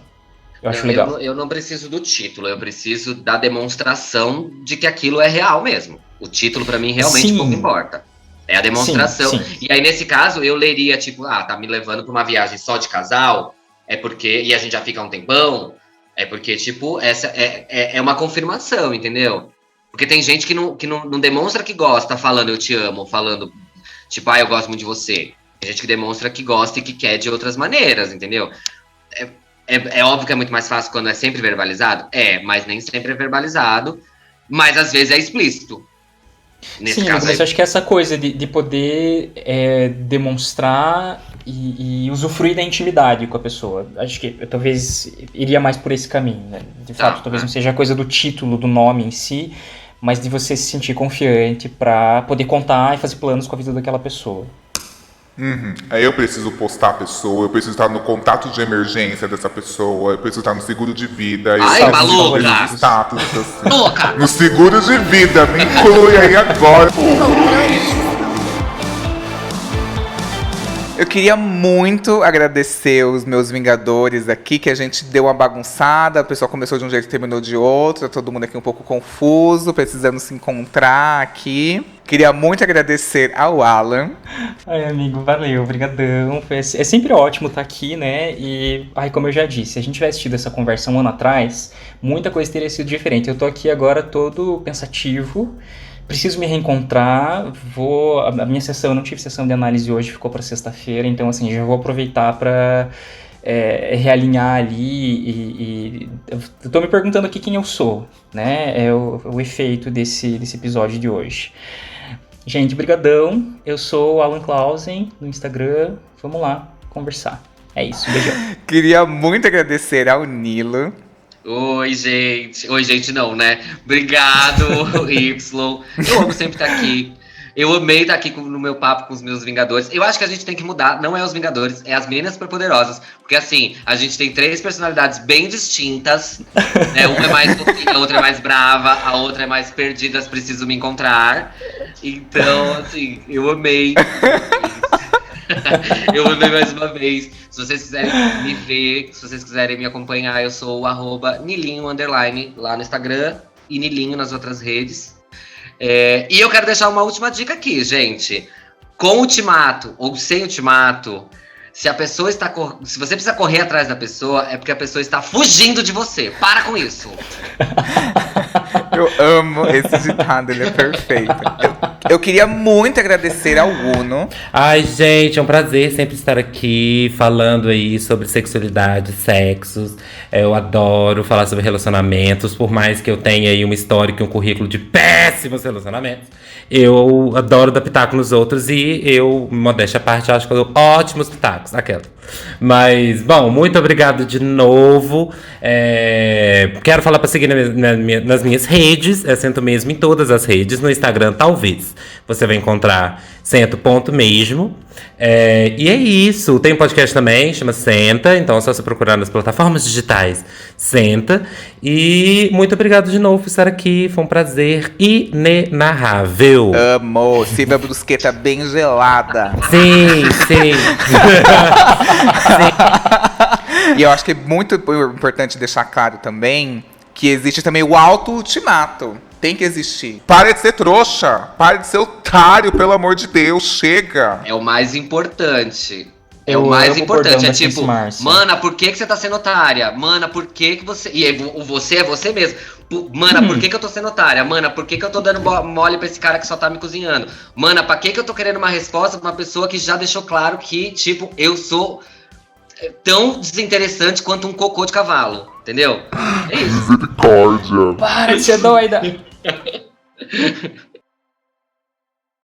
Eu acho legal. Eu não preciso do título, eu preciso da demonstração de que aquilo é real mesmo. O título, pra mim, realmente Sim. pouco importa. É a demonstração. Sim, sim. E aí, nesse caso, eu leria, tipo, tá me levando pra uma viagem só de casal, é porque. E a gente já fica há um tempão, é porque, tipo, essa é uma confirmação, entendeu? Porque tem gente que não demonstra que gosta falando eu te amo, falando, tipo, eu gosto muito de você. Tem gente que demonstra que gosta e que quer de outras maneiras, entendeu? É óbvio que é muito mais fácil quando é sempre verbalizado? Mas nem sempre é verbalizado. Mas às vezes é explícito. Nesse Sim, caso mas eu acho que essa coisa de poder demonstrar e usufruir da intimidade com a pessoa. Acho que eu talvez iria mais por esse caminho, né? De fato, talvez não seja a coisa do título, do nome em si, mas de você se sentir confiante pra poder contar e fazer planos com a vida daquela pessoa. Aí eu preciso postar a pessoa, eu preciso estar no contato de emergência dessa pessoa, eu preciso estar no seguro de vida, eu Ai, preciso maluca! de status, assim. louca! No seguro de vida, me inclui aí agora. Eu queria muito agradecer os meus vingadores aqui, que a gente deu uma bagunçada, o pessoal começou de um jeito e terminou de outro, todo mundo aqui um pouco confuso, precisando se encontrar aqui. Queria muito agradecer ao Alan. Ai, amigo, valeu, brigadão. É sempre ótimo estar aqui, né? E, como eu já disse, se a gente tivesse tido essa conversa um ano atrás, muita coisa teria sido diferente. Eu tô aqui agora todo pensativo, preciso me reencontrar, a minha sessão, eu não tive sessão de análise hoje, ficou para sexta-feira, então assim, já vou aproveitar para realinhar ali e eu tô me perguntando aqui quem eu sou, né? É o efeito desse episódio de hoje. Gente, brigadão, eu sou o Alan Clausen no Instagram, vamos lá conversar. É isso, beijão. Queria muito agradecer ao Nilo. Oi, gente. Oi, gente, não, né? Obrigado, Y. Eu amo sempre estar aqui. Eu amei estar aqui no meu papo com os meus Vingadores. Eu acho que a gente tem que mudar, não é os Vingadores, é as Meninas Superpoderosas. Porque assim, a gente tem 3 personalidades bem distintas. Né? Uma é mais fofinha, a outra é mais brava, a outra é mais perdida, preciso me encontrar. Então, assim, eu amei. Eu amei mais uma vez. Se vocês quiserem me ver, se vocês quiserem me acompanhar, eu sou o @Nilinho_ lá no Instagram e Nilinho nas outras redes. E eu quero deixar uma última dica aqui, gente. Com ultimato ou sem ultimato, Se a pessoa está se você precisa correr atrás da pessoa, é porque a pessoa está fugindo de você. Para com isso. Eu amo esse ditado, ele é perfeito. Eu queria muito agradecer ao Uno. Ai, gente, é um prazer sempre estar aqui falando aí sobre sexualidade, sexos. Eu adoro falar sobre relacionamentos, por mais que eu tenha aí uma história e um currículo de péssimos relacionamentos. Eu adoro dar pitaco nos outros e eu, modéstia à parte, acho que eu dou ótimos pitacos, aquela. Mas, bom, muito obrigado de novo. Quero falar para seguir nas minhas redes. Sento mesmo em todas as redes. No Instagram, talvez você vai encontrar Sento.mesmo. E é isso. Tem um podcast também, chama Senta. Então é só você procurar nas plataformas digitais Senta. E muito obrigado de novo por estar aqui. Foi um prazer inenarrável. Amo. Sirva a brusqueta bem gelada. Sim, sim. E eu acho que é muito importante deixar claro também que existe também o auto-ultimato. Tem que existir. Pare de ser trouxa. Pare de ser otário, pelo amor de Deus. Chega. É o mais importante. É Eu o mais amo o importante. bordão É da tipo, Kiss Márcia. mana, por que você tá sendo otária? Mana, por que você. E o você é você mesmo. Mana, por que eu tô sendo otária? Mana, por que eu tô dando mole pra esse cara que só tá me cozinhando? Mana, pra que eu tô querendo uma resposta pra uma pessoa que já deixou claro que, tipo, eu sou tão desinteressante quanto um cocô de cavalo. Entendeu? É isso. Misericórdia. Para de ser doida!